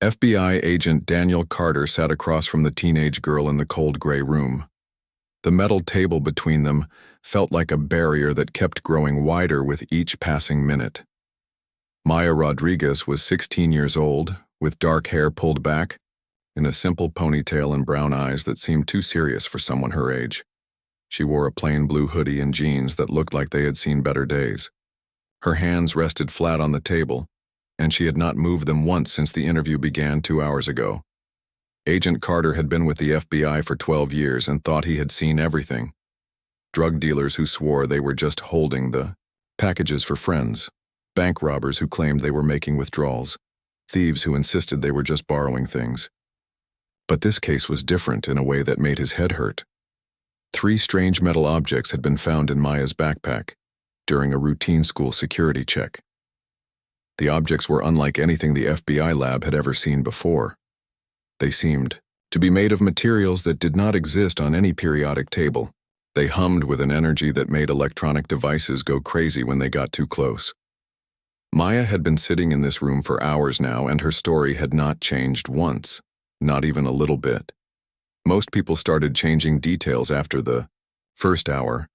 FBI agent Daniel Carter sat across from the teenage girl in the cold gray room. The metal table between them felt like a barrier that kept growing wider with each passing minute. Maya Rodriguez was 16 years old, with dark hair pulled back, in a simple ponytail and brown eyes that seemed too serious for someone her age. She wore a plain blue hoodie and jeans that looked like they had seen better days. Her hands rested flat on the table, and she had not moved them once since the interview began 2 hours ago. Agent Carter had been with the FBI for 12 years and thought he had seen everything. Drug dealers who swore they were just holding the packages for friends, bank robbers who claimed they were making withdrawals, thieves who insisted they were just borrowing things. But this case was different in a way that made his head hurt. 3 strange metal objects had been found in Maya's backpack during a routine school security check. The objects were unlike anything the FBI lab had ever seen before. They seemed to be made of materials that did not exist on any periodic table. They hummed with an energy that made electronic devices go crazy when they got too close. Maya had been sitting in this room for hours now, and her story had not changed once, not even a little bit. Most people started changing details after the first hour.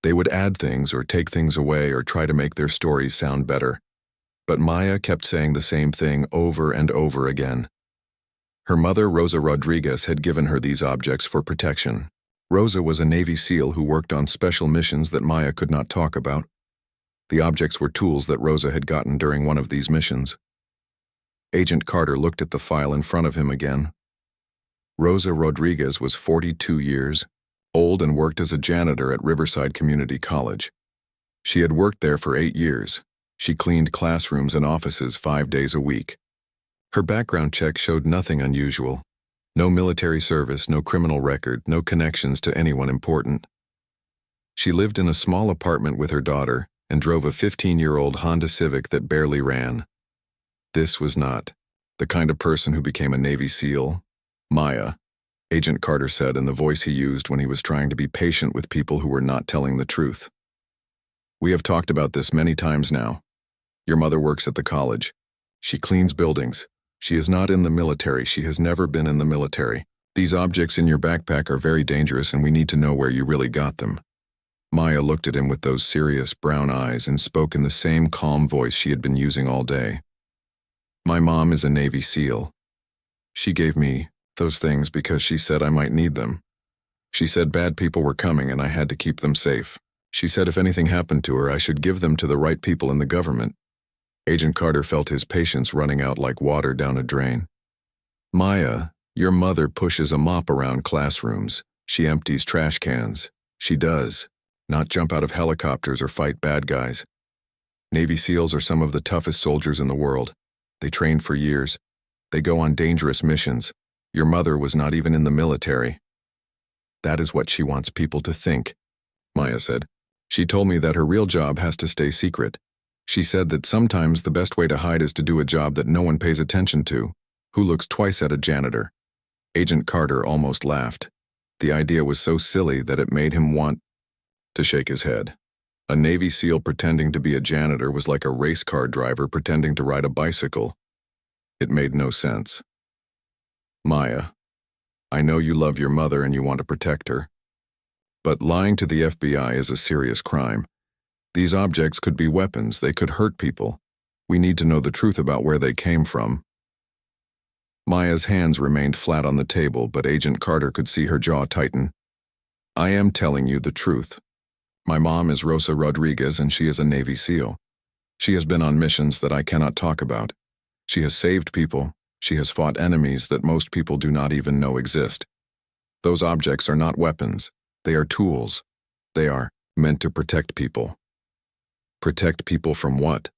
They would add things or take things away or try to make their stories sound better. But Maya kept saying the same thing over and over again. Her mother, Rosa Rodriguez, had given her these objects for protection. Rosa was a Navy SEAL who worked on special missions that Maya could not talk about. The objects were tools that Rosa had gotten during one of these missions. Agent Carter looked at the file in front of him again. Rosa Rodriguez was 42 years old and worked as a janitor at Riverside Community College. She had worked there for 8 years. She cleaned classrooms and offices 5 days a week. Her background check showed nothing unusual. No military service, no criminal record, no connections to anyone important. She lived in a small apartment with her daughter and drove a 15-year-old Honda Civic that barely ran. This was not the kind of person who became a Navy SEAL. Maya, Agent Carter said in the voice he used when he was trying to be patient with people who were not telling the truth. We have talked about this many times now. Your mother works at the college. She cleans buildings. She is not in the military. She has never been in the military. These objects in your backpack are very dangerous, and we need to know where you really got them. Maya looked at him with those serious brown eyes and spoke in the same calm voice she had been using all day. My mom is a Navy SEAL. She gave me those things because she said I might need them. She said bad people were coming and I had to keep them safe. She said if anything happened to her, I should give them to the right people in the government. Agent Carter felt his patience running out like water down a drain. Maya, your mother pushes a mop around classrooms. She empties trash cans. She does, not jump out of helicopters or fight bad guys. Navy SEALs are some of the toughest soldiers in the world. They train for years. They go on dangerous missions. Your mother was not even in the military. That is what she wants people to think, Maya said. She told me that her real job has to stay secret. She said that sometimes the best way to hide is to do a job that no one pays attention to. Who looks twice at a janitor? Agent Carter almost laughed. The idea was so silly that it made him want to shake his head. A Navy SEAL pretending to be a janitor was like a race car driver pretending to ride a bicycle. It made no sense. Maya, I know you love your mother and you want to protect her. But lying to the FBI is a serious crime. These objects could be weapons. They could hurt people. We need to know the truth about where they came from. Maya's hands remained flat on the table, but Agent Carter could see her jaw tighten. I am telling you the truth. My mom is Rosa Rodriguez, and she is a Navy SEAL. She has been on missions that I cannot talk about. She has saved people. She has fought enemies that most people do not even know exist. Those objects are not weapons. They are tools. They are meant to protect people. Protect people from what?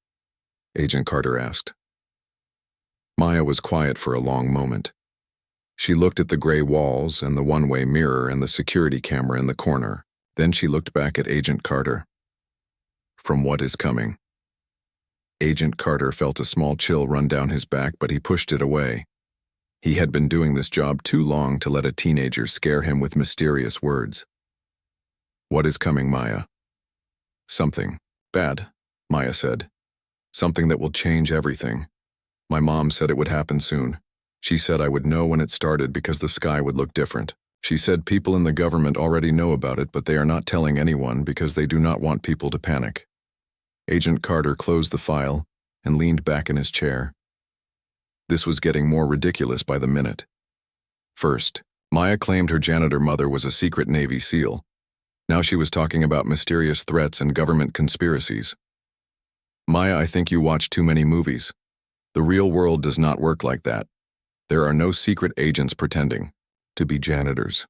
Agent Carter asked. Maya was quiet for a long moment. She looked at the gray walls and the one-way mirror and the security camera in the corner. Then she looked back at Agent Carter. From what is coming? Agent Carter felt a small chill run down his back, but he pushed it away. He had been doing this job too long to let a teenager scare him with mysterious words. What is coming, Maya? Something bad, Maya said. Something that will change everything. My mom said it would happen soon. She said I would know when it started because the sky would look different. She said people in the government already know about it, but they are not telling anyone because they do not want people to panic. Agent Carter closed the file and leaned back in his chair. This was getting more ridiculous by the minute. First, Maya claimed her janitor mother was a secret Navy SEAL. Now she was talking about mysterious threats and government conspiracies. Maya, I think you watch too many movies. The real world does not work like that. There are no secret agents pretending to be janitors.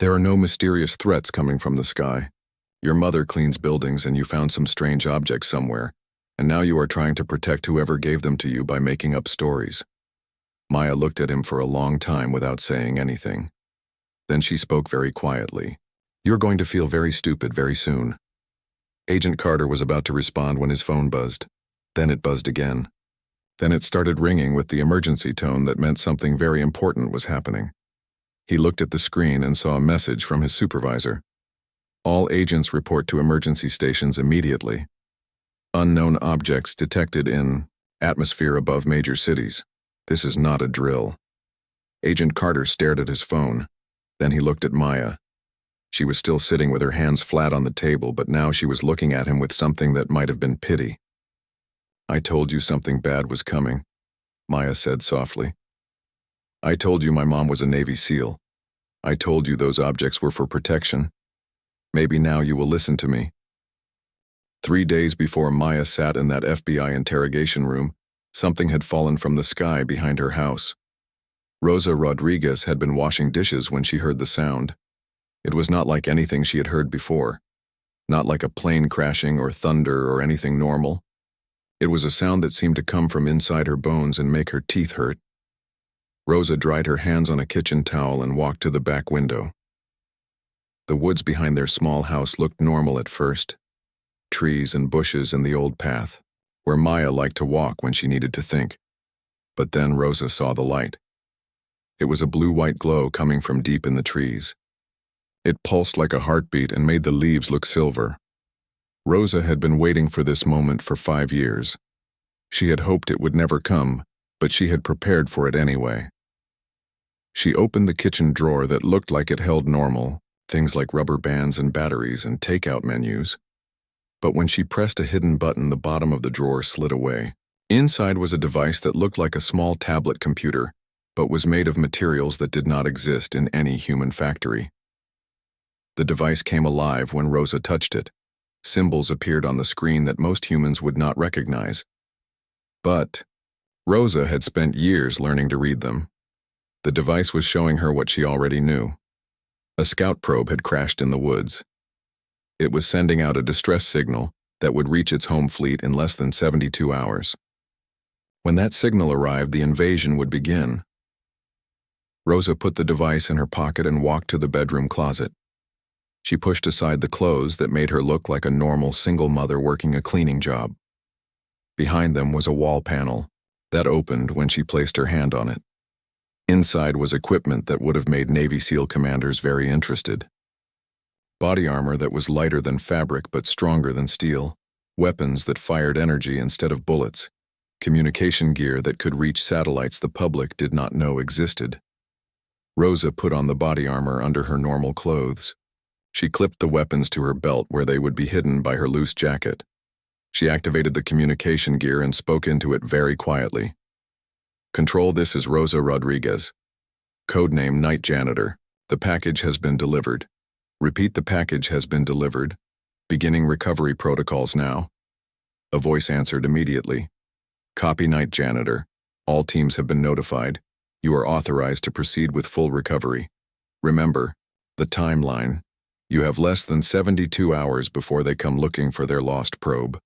There are no mysterious threats coming from the sky. Your mother cleans buildings and you found some strange objects somewhere, and now you are trying to protect whoever gave them to you by making up stories. Maya looked at him for a long time without saying anything. Then she spoke very quietly. You're going to feel very stupid very soon. Agent Carter was about to respond when his phone buzzed. Then it buzzed again. Then it started ringing with the emergency tone that meant something very important was happening. He looked at the screen and saw a message from his supervisor. All agents report to emergency stations immediately. Unknown objects detected in atmosphere above major cities. This is not a drill. Agent Carter stared at his phone. Then he looked at Maya. She was still sitting with her hands flat on the table, but now she was looking at him with something that might have been pity. I told you something bad was coming, Maya said softly. I told you my mom was a Navy SEAL. I told you those objects were for protection. Maybe now you will listen to me. 3 days before Maya sat in that FBI interrogation room, something had fallen from the sky behind her house. Rosa Rodriguez had been washing dishes when she heard the sound. It was not like anything she had heard before. Not like a plane crashing or thunder or anything normal. It was a sound that seemed to come from inside her bones and make her teeth hurt. Rosa dried her hands on a kitchen towel and walked to the back window. The woods behind their small house looked normal at first. Trees and bushes and the old path, where Maya liked to walk when she needed to think. But then Rosa saw the light. It was a blue-white glow coming from deep in the trees. It pulsed like a heartbeat and made the leaves look silver. Rosa had been waiting for this moment for 5 years. She had hoped it would never come, but she had prepared for it anyway. She opened the kitchen drawer that looked like it held normal, things like rubber bands and batteries and takeout menus. But when she pressed a hidden button, the bottom of the drawer slid away. Inside was a device that looked like a small tablet computer, but was made of materials that did not exist in any human factory. The device came alive when Rosa touched it. Symbols appeared on the screen that most humans would not recognize. But Rosa had spent years learning to read them. The device was showing her what she already knew. A scout probe had crashed in the woods. It was sending out a distress signal that would reach its home fleet in less than 72 hours. When that signal arrived, the invasion would begin. Rosa put the device in her pocket and walked to the bedroom closet. She pushed aside the clothes that made her look like a normal single mother working a cleaning job. Behind them was a wall panel that opened when she placed her hand on it. Inside was equipment that would have made Navy SEAL commanders very interested. Body armor that was lighter than fabric but stronger than steel. Weapons that fired energy instead of bullets. Communication gear that could reach satellites the public did not know existed. Rosa put on the body armor under her normal clothes. She clipped the weapons to her belt where they would be hidden by her loose jacket. She activated the communication gear and spoke into it very quietly. Control, this is Rosa Rodriguez. Codename Night Janitor. The package has been delivered. Repeat, the package has been delivered. Beginning recovery protocols now. A voice answered immediately. Copy, Night Janitor. All teams have been notified. You are authorized to proceed with full recovery. Remember, the timeline. You have less than 72 hours before they come looking for their lost probe.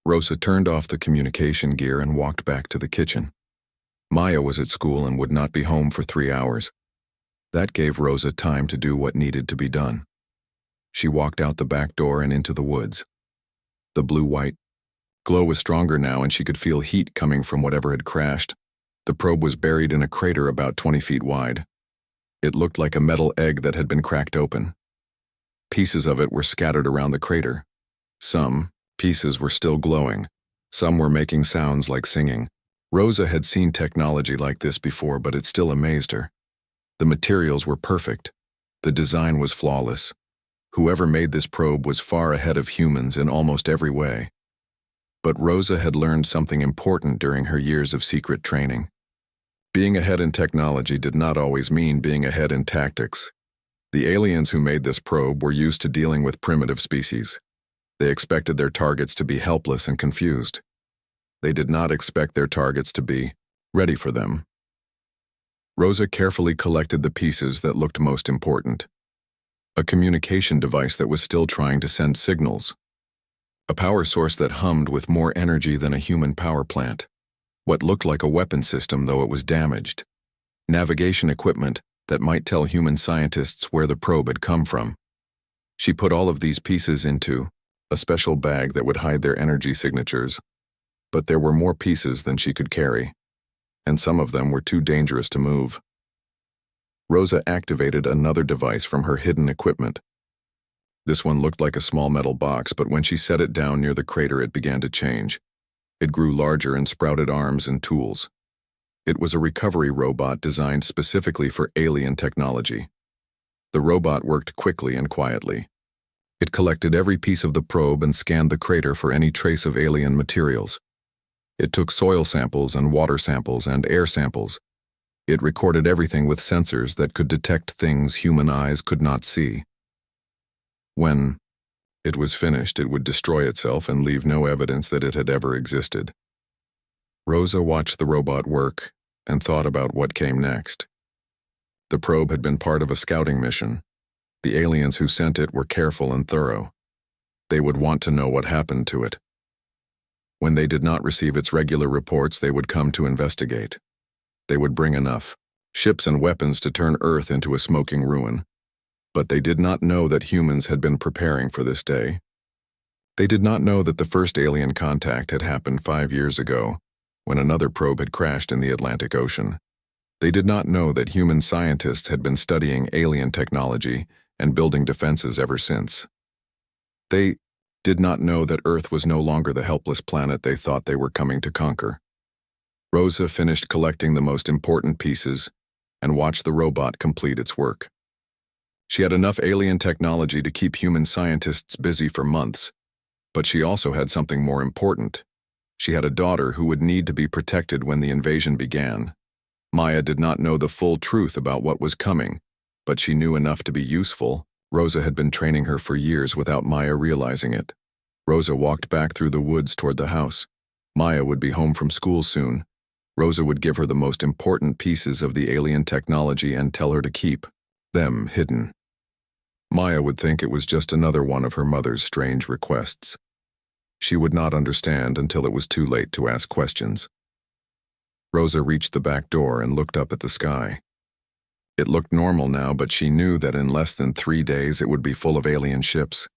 Rosa turned off the communication gear and walked back to the kitchen. Maya was at school and would not be home for 3 hours. That gave Rosa time to do what needed to be done. She walked out the back door and into the woods. The blue-white glow was stronger now, and she could feel heat coming from whatever had crashed. The probe was buried in a crater about 20 feet wide. It looked like a metal egg that had been cracked open. Pieces of it were scattered around the crater. Some pieces were still glowing. Some were making sounds like singing. Rosa had seen technology like this before, but it still amazed her. The materials were perfect. The design was flawless. Whoever made this probe was far ahead of humans in almost every way. But Rosa had learned something important during her years of secret training. Being ahead in technology did not always mean being ahead in tactics. The aliens who made this probe were used to dealing with primitive species. They expected their targets to be helpless and confused. They did not expect their targets to be ready for them. Rosa carefully collected the pieces that looked most important. A communication device that was still trying to send signals. A power source that hummed with more energy than a human power plant. What looked like a weapon system, though it was damaged. Navigation equipment that might tell human scientists where the probe had come from. She put all of these pieces into a special bag that would hide their energy signatures. But there were more pieces than she could carry, and some of them were too dangerous to move. Rosa activated another device from her hidden equipment. This one looked like a small metal box, but when she set it down near the crater, it began to change. It grew larger and sprouted arms and tools. It was a recovery robot designed specifically for alien technology. The robot worked quickly and quietly. It collected every piece of the probe and scanned the crater for any trace of alien materials. It took soil samples and water samples and air samples. It recorded everything with sensors that could detect things human eyes could not see. When it was finished, it would destroy itself and leave no evidence that it had ever existed. Rosa watched the robot work and thought about what came next. The probe had been part of a scouting mission. The aliens who sent it were careful and thorough. They would want to know what happened to it. When they did not receive its regular reports, they would come to investigate. They would bring enough ships and weapons to turn Earth into a smoking ruin. But they did not know that humans had been preparing for this day. They did not know that the first alien contact had happened 5 years ago, when another probe had crashed in the Atlantic Ocean. They did not know that human scientists had been studying alien technology and building defenses ever since. They did not know that Earth was no longer the helpless planet they thought they were coming to conquer. Rosa finished collecting the most important pieces and watched the robot complete its work. She had enough alien technology to keep human scientists busy for months, but she also had something more important. She had a daughter who would need to be protected when the invasion began. Maya did not know the full truth about what was coming, but she knew enough to be useful. Rosa had been training her for years without Maya realizing it. Rosa walked back through the woods toward the house. Maya would be home from school soon. Rosa would give her the most important pieces of the alien technology and tell her to keep them hidden. Maya would think it was just another one of her mother's strange requests. She would not understand until it was too late to ask questions. Rosa reached the back door and looked up at the sky. It looked normal now, but she knew that in less than 3 days it would be full of alien ships.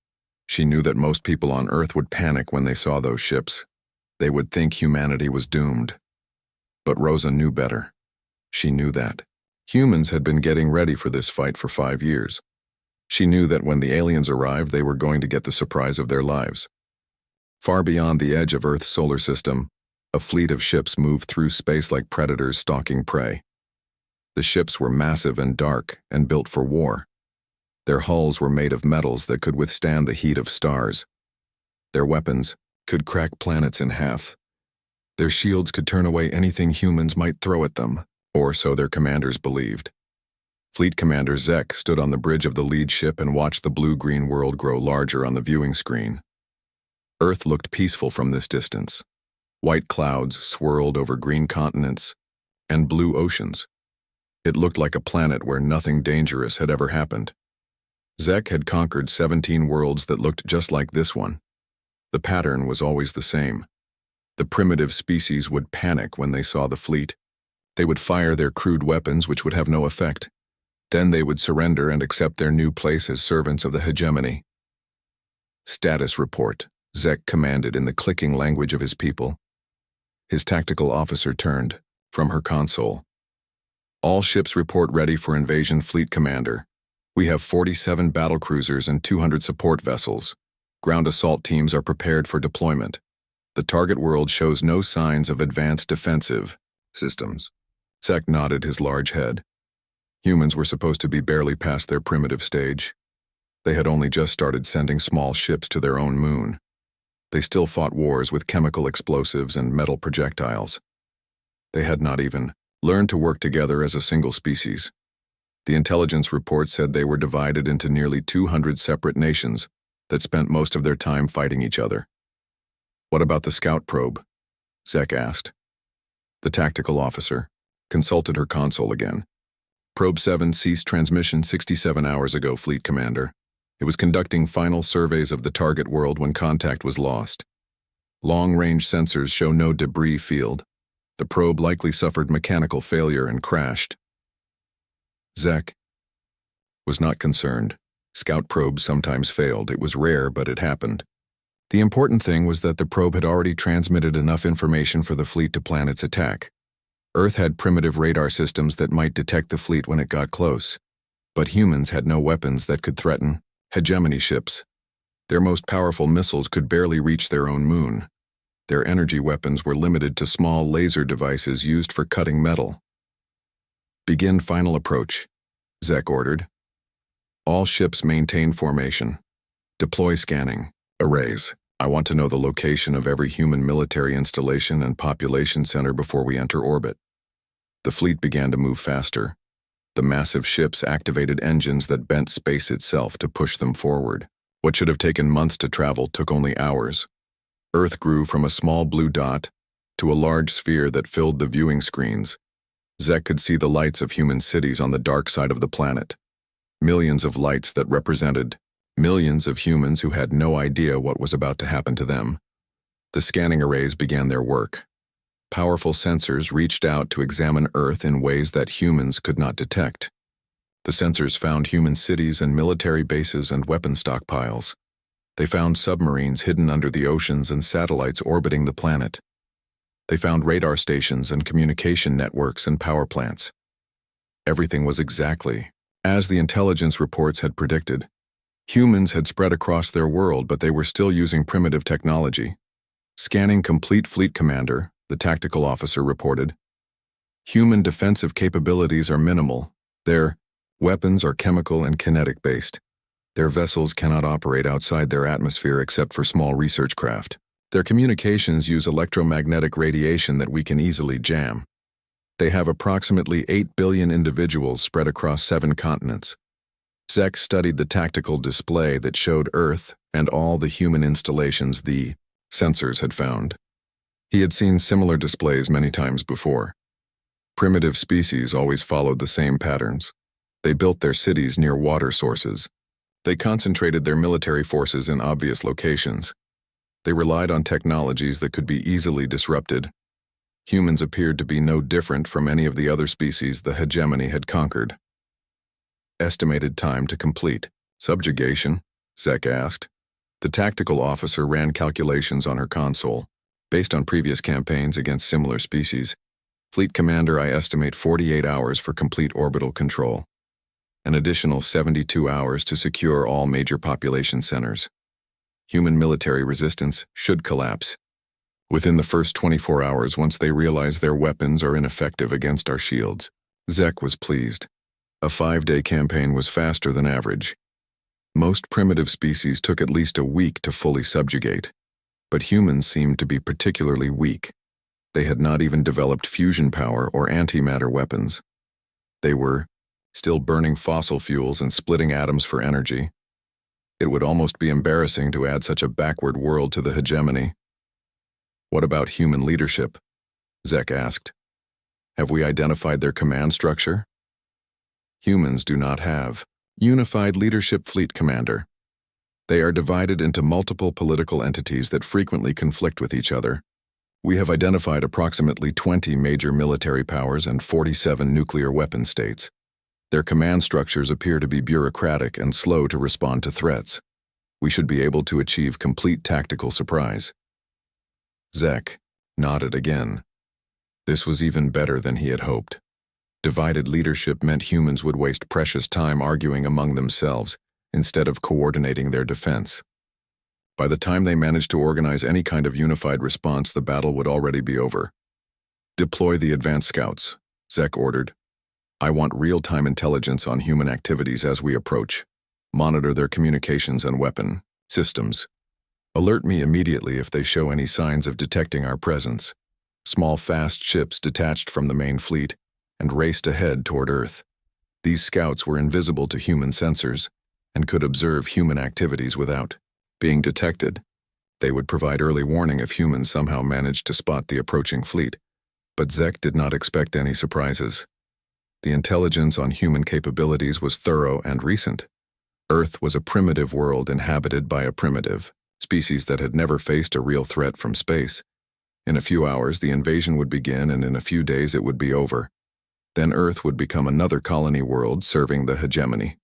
She knew that most people on Earth would panic when they saw those ships. They would think humanity was doomed. But Rosa knew better. She knew that humans had been getting ready for this fight for 5 years. She knew that when the aliens arrived, they were going to get the surprise of their lives. Far beyond the edge of Earth's solar system, a fleet of ships moved through space like predators stalking prey. The ships were massive and dark and built for war. Their hulls were made of metals that could withstand the heat of stars. Their weapons could crack planets in half. Their shields could turn away anything humans might throw at them, or so their commanders believed. Fleet Commander Zek stood on the bridge of the lead ship and watched the blue-green world grow larger on the viewing screen. Earth looked peaceful from this distance. White clouds swirled over green continents and blue oceans. It looked like a planet where nothing dangerous had ever happened. Zek had conquered 17 worlds that looked just like this one. The pattern was always the same. The primitive species would panic when they saw the fleet. They would fire their crude weapons, which would have no effect. Then they would surrender and accept their new place as servants of the hegemony. Status report, Zek commanded in the clicking language of his people. His tactical officer turned from her console. All ships report ready for invasion, Fleet Commander. We have 47 battlecruisers and 200 support vessels. Ground assault teams are prepared for deployment. The target world shows no signs of advanced defensive systems. Zek nodded his large head. Humans were supposed to be barely past their primitive stage. They had only just started sending small ships to their own moon. They still fought wars with chemical explosives and metal projectiles. They had not even learned to work together as a single species. The intelligence report said they were divided into nearly 200 separate nations that spent most of their time fighting each other. What about the scout probe? Zek asked. The tactical officer consulted her console again. Probe 7 ceased transmission 67 hours ago, Fleet Commander. It was conducting final surveys of the target world when contact was lost. Long-range sensors show no debris field. The probe likely suffered mechanical failure and crashed. Zek was not concerned. Scout probes sometimes failed. It was rare, but it happened. The important thing was that the probe had already transmitted enough information for the fleet to plan its attack. Earth had primitive radar systems that might detect the fleet when it got close, but humans had no weapons that could threaten hegemony ships. Their most powerful missiles could barely reach their own moon. Their energy weapons were limited to small laser devices used for cutting metal. Begin final approach, Zek ordered. All ships maintain formation. Deploy scanning arrays. I want to know the location of every human military installation and population center before we enter orbit. The fleet began to move faster. The massive ships activated engines that bent space itself to push them forward. What should have taken months to travel took only hours. Earth grew from a small blue dot to a large sphere that filled the viewing screens. Zek could see the lights of human cities on the dark side of the planet. Millions of lights that represented millions of humans who had no idea what was about to happen to them. The scanning arrays began their work. Powerful sensors reached out to examine Earth in ways that humans could not detect. The sensors found human cities and military bases and weapon stockpiles. They found submarines hidden under the oceans and satellites orbiting the planet. They found radar stations and communication networks and power plants. Everything was exactly as the intelligence reports had predicted. Humans had spread across their world, but they were still using primitive technology. Scanning complete, Fleet Commander, the tactical officer reported. Human defensive capabilities are minimal. Their weapons are chemical and kinetic-based. Their vessels cannot operate outside their atmosphere except for small research craft. Their communications use electromagnetic radiation that we can easily jam. They have approximately 8 billion individuals spread across 7 continents. Zek studied the tactical display that showed Earth and all the human installations the sensors had found. He had seen similar displays many times before. Primitive species always followed the same patterns. They built their cities near water sources. They concentrated their military forces in obvious locations. They relied on technologies that could be easily disrupted. Humans appeared to be no different from any of the other species the hegemony had conquered. Estimated time to complete. Subjugation? Zek asked. The tactical officer ran calculations on her console. Based on previous campaigns against similar species, Fleet Commander, I estimate 48 hours for complete orbital control. An additional 72 hours to secure all major population centers. Human military resistance should collapse within the first 24 hours once they realize their weapons are ineffective against our shields. Zek was pleased. A 5-day campaign was faster than average. Most primitive species took at least a week to fully subjugate, but humans seemed to be particularly weak. They had not even developed fusion power or antimatter weapons. They were still burning fossil fuels and splitting atoms for energy. It would almost be embarrassing to add such a backward world to the hegemony. What about human leadership? Zek asked. Have we identified their command structure? Humans do not have unified leadership, Fleet Commander. They are divided into multiple political entities that frequently conflict with each other. We have identified approximately 20 major military powers and 47 nuclear weapon states. Their command structures appear to be bureaucratic and slow to respond to threats. We should be able to achieve complete tactical surprise. Zek nodded again. This was even better than he had hoped. Divided leadership meant humans would waste precious time arguing among themselves instead of coordinating their defense. By the time they managed to organize any kind of unified response, the battle would already be over. Deploy the advanced scouts, Zek ordered. I want real-time intelligence on human activities as we approach. Monitor their communications and weapon systems. Alert me immediately if they show any signs of detecting our presence. Small, fast ships detached from the main fleet and raced ahead toward Earth. These scouts were invisible to human sensors and could observe human activities without being detected. They would provide early warning if humans somehow managed to spot the approaching fleet. But Zek did not expect any surprises. The intelligence on human capabilities was thorough and recent. Earth was a primitive world inhabited by a primitive species that had never faced a real threat from space. In a few hours, the invasion would begin, and in a few days it would be over. Then Earth would become another colony world serving the hegemony.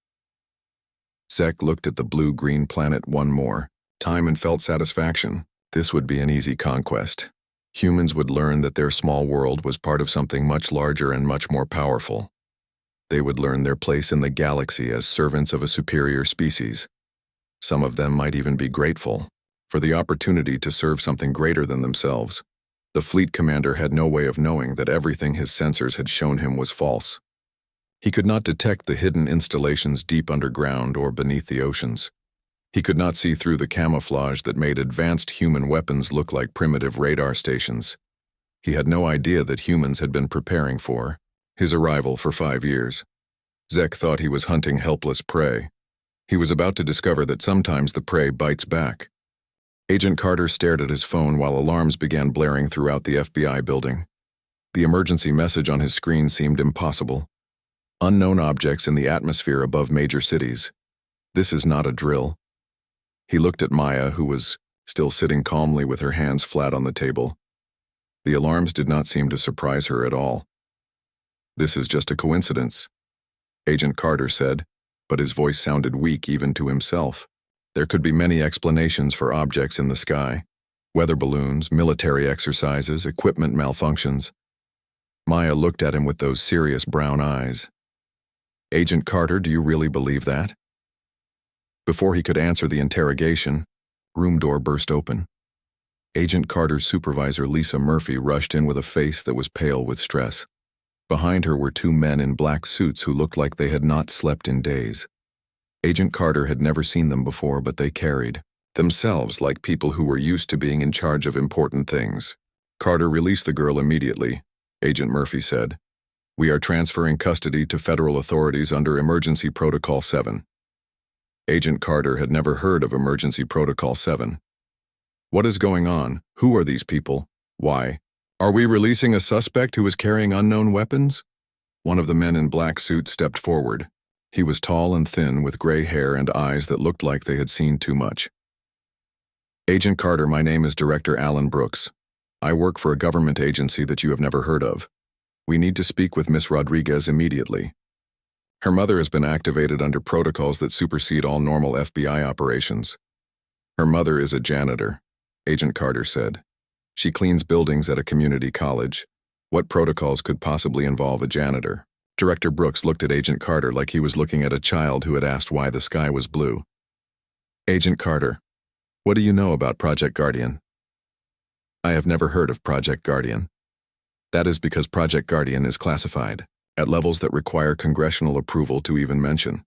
Zek looked at the blue-green planet one more time and felt satisfaction. This would be an easy conquest. Humans would learn that their small world was part of something much larger and much more powerful. They would learn their place in the galaxy as servants of a superior species. Some of them might even be grateful for the opportunity to serve something greater than themselves. The fleet commander had no way of knowing that everything his sensors had shown him was false. He could not detect the hidden installations deep underground or beneath the oceans. He could not see through the camouflage that made advanced human weapons look like primitive radar stations. He had no idea that humans had been preparing for his arrival for 5 years. Zek thought he was hunting helpless prey. He was about to discover that sometimes the prey bites back. Agent Carter stared at his phone while alarms began blaring throughout the FBI building. The emergency message on his screen seemed impossible. Unknown objects in the atmosphere above major cities. This is not a drill. He looked at Maya, who was still sitting calmly with her hands flat on the table. The alarms did not seem to surprise her at all. This is just a coincidence, Agent Carter said, but his voice sounded weak even to himself. There could be many explanations for objects in the sky. Weather balloons, military exercises, equipment malfunctions. Maya looked at him with those serious brown eyes. Agent Carter, do you really believe that? Before he could answer the interrogation, room door burst open. Agent Carter's supervisor, Lisa Murphy, rushed in with a face that was pale with stress. Behind her were 2 men in black suits who looked like they had not slept in days. Agent Carter had never seen them before, but they carried themselves like people who were used to being in charge of important things. Carter, released the girl immediately, Agent Murphy said. We are transferring custody to federal authorities under Emergency Protocol 7. Agent Carter had never heard of Emergency Protocol 7. What is going on? Who are these people? Why? Are we releasing a suspect who is carrying unknown weapons? One of the men in black suits stepped forward. He was tall and thin with gray hair and eyes that looked like they had seen too much. Agent Carter, my name is Director Alan Brooks. I work for a government agency that you have never heard of. We need to speak with Miss Rodriguez immediately. Her mother has been activated under protocols that supersede all normal FBI operations. Her mother is a janitor, Agent Carter said. She cleans buildings at a community college. What protocols could possibly involve a janitor? Director Brooks looked at Agent Carter like he was looking at a child who had asked why the sky was blue. Agent Carter, what do you know about Project Guardian? I have never heard of Project Guardian. That is because Project Guardian is classified, at levels that require congressional approval to even mention.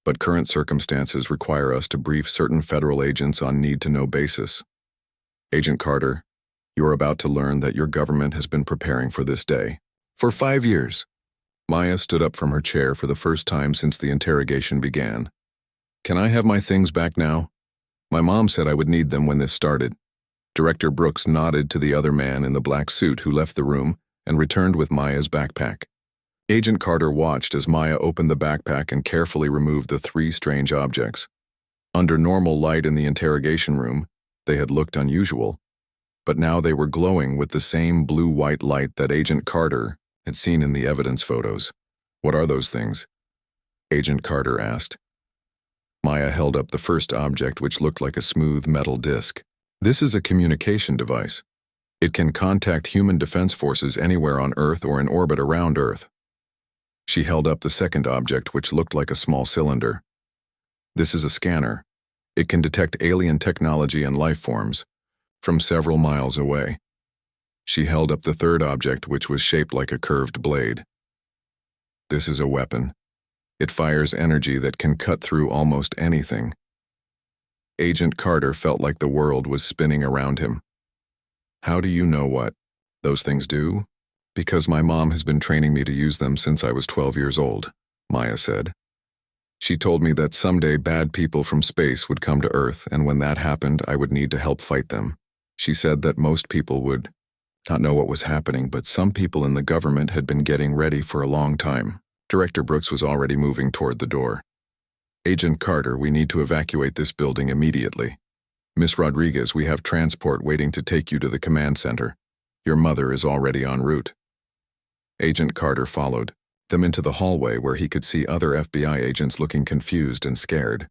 But current circumstances require us to brief certain federal agents on need-to-know basis. Agent Carter, you're about to learn that your government has been preparing for this day. For 5 years. Maya stood up from her chair for the first time since the interrogation began. Can I have my things back now? My mom said I would need them when this started. Director Brooks nodded to the other man in the black suit who left the room and returned with Maya's backpack. Agent Carter watched as Maya opened the backpack and carefully removed the 3 strange objects. Under normal light in the interrogation room, they had looked unusual, but now they were glowing with the same blue-white light that Agent Carter had seen in the evidence photos. What are those things? Agent Carter asked. Maya held up the first object, which looked like a smooth metal disc. This is a communication device. It can contact human defense forces anywhere on Earth or in orbit around Earth. She held up the second object, which looked like a small cylinder. This is a scanner. It can detect alien technology and life forms from several miles away. She held up the third object, which was shaped like a curved blade. This is a weapon. It fires energy that can cut through almost anything. Agent Carter felt like the world was spinning around him. How do you know what those things do? Because my mom has been training me to use them since I was 12 years old, Maya said. She told me that someday bad people from space would come to Earth, and when that happened, I would need to help fight them. She said that most people would not know what was happening, but some people in the government had been getting ready for a long time. Director Brooks was already moving toward the door. Agent Carter, we need to evacuate this building immediately. Miss Rodriguez, we have transport waiting to take you to the command center. Your mother is already en route. Agent Carter followed them into the hallway where he could see other FBI agents looking confused and scared.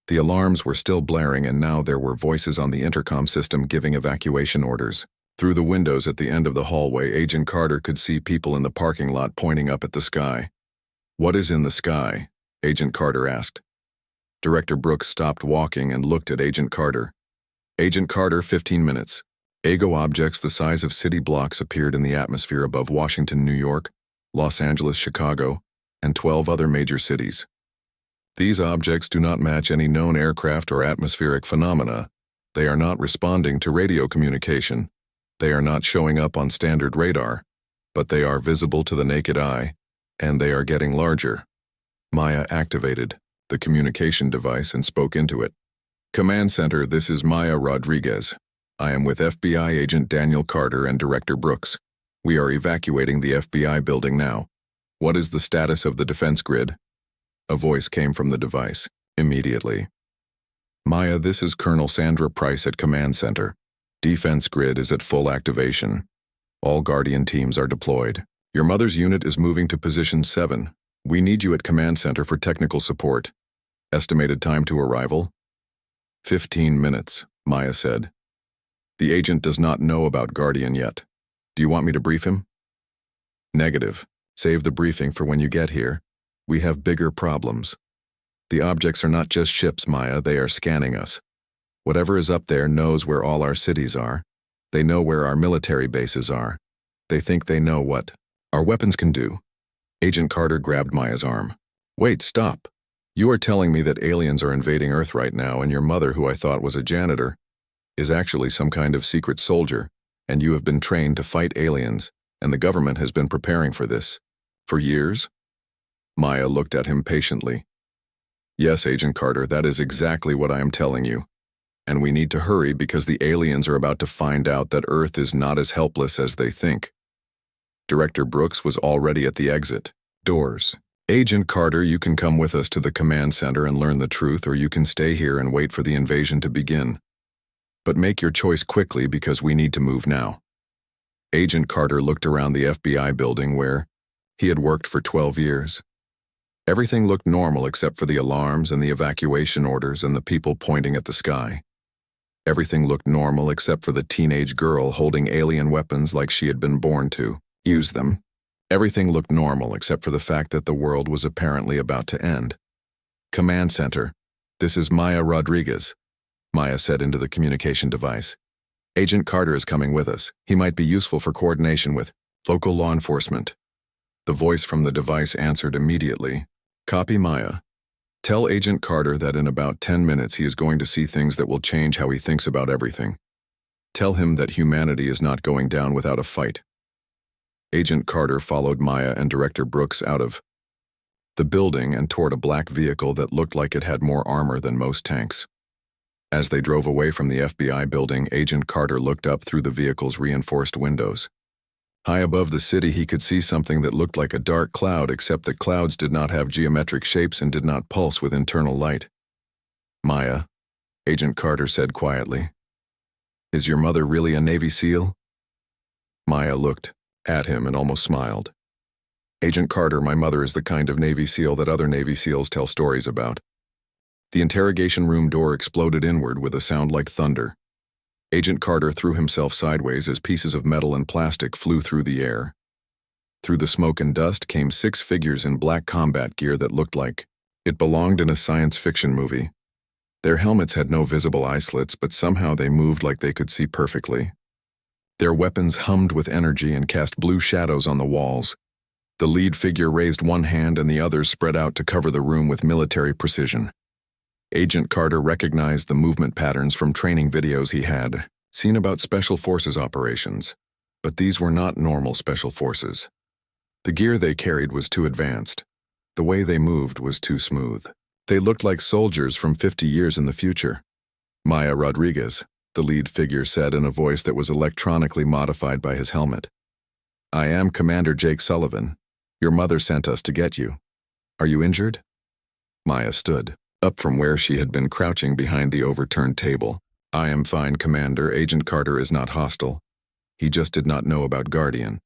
The alarms were still blaring, and now there were voices on the intercom system giving evacuation orders. Through the windows at the end of the hallway, Agent Carter could see people in the parking lot pointing up at the sky. What is in the sky? Agent Carter asked. Director Brooks stopped walking and looked at Agent Carter. Agent Carter, 15 minutes. Ego objects the size of city blocks appeared in the atmosphere above Washington, New York, Los Angeles, Chicago, and 12 other major cities. These objects do not match any known aircraft or atmospheric phenomena. They are not responding to radio communication. They are not showing up on standard radar, but they are visible to the naked eye, and they are getting larger. Maya activated the communication device and spoke into it. Command Center, this is Maya Rodriguez. I am with FBI Agent Daniel Carter and Director Brooks. We are evacuating the FBI building now. What is the status of the defense grid? A voice came from the device. Immediately. Maya, this is Colonel Sandra Price at Command Center. Defense grid is at full activation. All Guardian teams are deployed. Your mother's unit is moving to position 7. We need you at Command Center for technical support. Estimated time to arrival? 15 minutes, Maya said. The agent does not know about Guardian yet. Do you want me to brief him? Negative. Save the briefing for when you get here. We have bigger problems. The objects are not just ships, Maya, they are scanning us. Whatever is up there knows where all our cities are. They know where our military bases are. They think they know what our weapons can do. Agent Carter grabbed Maya's arm. Wait, stop. You are telling me that aliens are invading Earth right now, and your mother, who I thought was a janitor, is actually some kind of secret soldier, and you have been trained to fight aliens, and the government has been preparing for this. For years? Maya looked at him patiently. Yes, Agent Carter, that is exactly what I am telling you. And we need to hurry because the aliens are about to find out that Earth is not as helpless as they think. Director Brooks was already at the exit doors. Agent Carter, you can come with us to the command center and learn the truth, or you can stay here and wait for the invasion to begin. But make your choice quickly because we need to move now. Agent Carter looked around the FBI building where he had worked for 12 years. Everything looked normal except for the alarms and the evacuation orders and the people pointing at the sky. Everything looked normal except for the teenage girl holding alien weapons like she had been born to use them. Everything looked normal except for the fact that the world was apparently about to end. Command Center, this is Maya Rodriguez, Maya said into the communication device. Agent Carter is coming with us. He might be useful for coordination with local law enforcement. The voice from the device answered immediately. Copy, Maya. Tell Agent Carter that in about 10 minutes he is going to see things that will change how he thinks about everything. Tell him that humanity is not going down without a fight. Agent Carter followed Maya and Director Brooks out of the building and toward a black vehicle that looked like it had more armor than most tanks. As they drove away from the FBI building, Agent Carter looked up through the vehicle's reinforced windows. High above the city, he could see something that looked like a dark cloud, except that clouds did not have geometric shapes and did not pulse with internal light. Maya, Agent Carter said quietly. Is your mother really a Navy SEAL? Maya looked at him and almost smiled. Agent Carter, my mother is the kind of Navy SEAL that other Navy SEALs tell stories about. The interrogation room door exploded inward with a sound like thunder. Agent Carter threw himself sideways as pieces of metal and plastic flew through the air. Through the smoke and dust came 6 figures in black combat gear that looked like it belonged in a science fiction movie. Their helmets had no visible eye slits, but somehow they moved like they could see perfectly. Their weapons hummed with energy and cast blue shadows on the walls. The lead figure raised one hand and the others spread out to cover the room with military precision. Agent Carter recognized the movement patterns from training videos he had seen about Special Forces operations, but these were not normal Special Forces. The gear they carried was too advanced. The way they moved was too smooth. They looked like soldiers from 50 years in the future. Maya Rodriguez, the lead figure said in a voice that was electronically modified by his helmet. I am Commander Jake Sullivan. Your mother sent us to get you. Are you injured? Maya stood up from where she had been crouching behind the overturned table. I am fine, Commander. Agent Carter is not hostile. He just did not know about Guardian.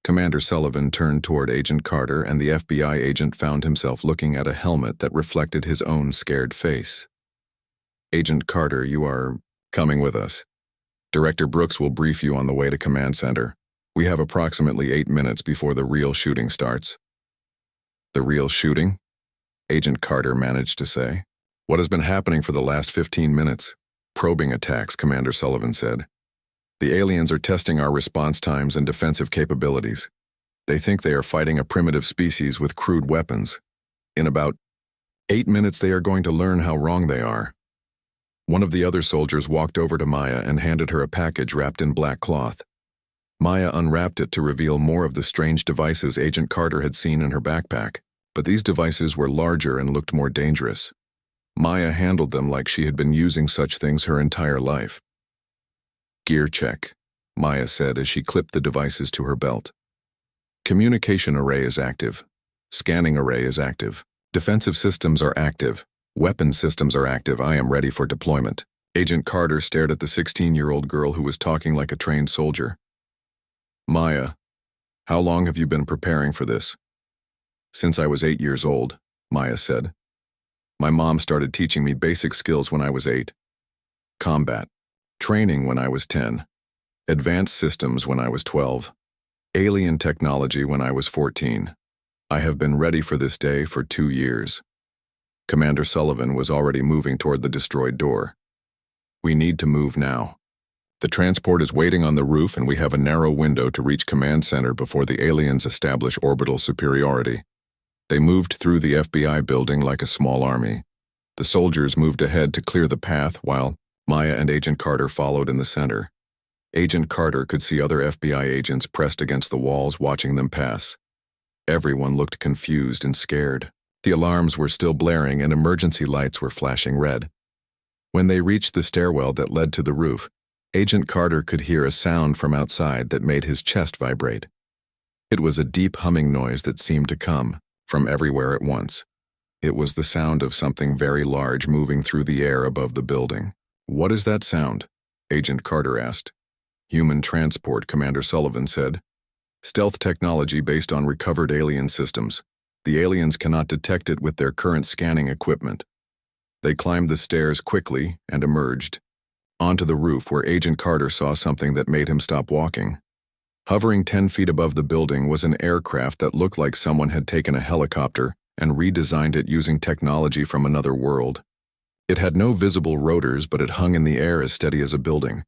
Commander Sullivan turned toward Agent Carter, and the FBI agent found himself looking at a helmet that reflected his own scared face. Agent Carter, you are coming with us. Director Brooks will brief you on the way to Command Center. We have approximately 8 minutes before the real shooting starts. The real shooting? Agent Carter managed to say. What has been happening for the last 15 minutes? Probing attacks, Commander Sullivan said. The aliens are testing our response times and defensive capabilities. They think they are fighting a primitive species with crude weapons. In about 8 minutes they are going to learn how wrong they are. One of the other soldiers walked over to Maya and handed her a package wrapped in black cloth. Maya unwrapped it to reveal more of the strange devices Agent Carter had seen in her backpack, but these devices were larger and looked more dangerous. Maya handled them like she had been using such things her entire life. Gear check, Maya said as she clipped the devices to her belt. Communication array is active. Scanning array is active. Defensive systems are active. Weapon systems are active. I am ready for deployment. Agent Carter stared at the 16-year-old girl who was talking like a trained soldier. Maya, how long have you been preparing for this? Since I was 8 years old, Maya said. My mom started teaching me basic skills when I was 8. Combat. Training when I was 10. Advanced systems when I was 12. Alien technology when I was 14. I have been ready for this day for 2 years. Commander Sullivan was already moving toward the destroyed door. We need to move now. The transport is waiting on the roof and we have a narrow window to reach Command Center before the aliens establish orbital superiority. They moved through the FBI building like a small army. The soldiers moved ahead to clear the path while Maya and Agent Carter followed in the center. Agent Carter could see other FBI agents pressed against the walls watching them pass. Everyone looked confused and scared. The alarms were still blaring and emergency lights were flashing red. When they reached the stairwell that led to the roof, Agent Carter could hear a sound from outside that made his chest vibrate. It was a deep humming noise that seemed to come from everywhere at once. It was the sound of something very large moving through the air above the building. What is that sound? Agent Carter asked. Human transport, Commander Sullivan said. Stealth technology based on recovered alien systems. The aliens cannot detect it with their current scanning equipment. They climbed the stairs quickly and emerged onto the roof where Agent Carter saw something that made him stop walking. Hovering 10 feet above the building was an aircraft that looked like someone had taken a helicopter and redesigned it using technology from another world. It had no visible rotors, but it hung in the air as steady as a building.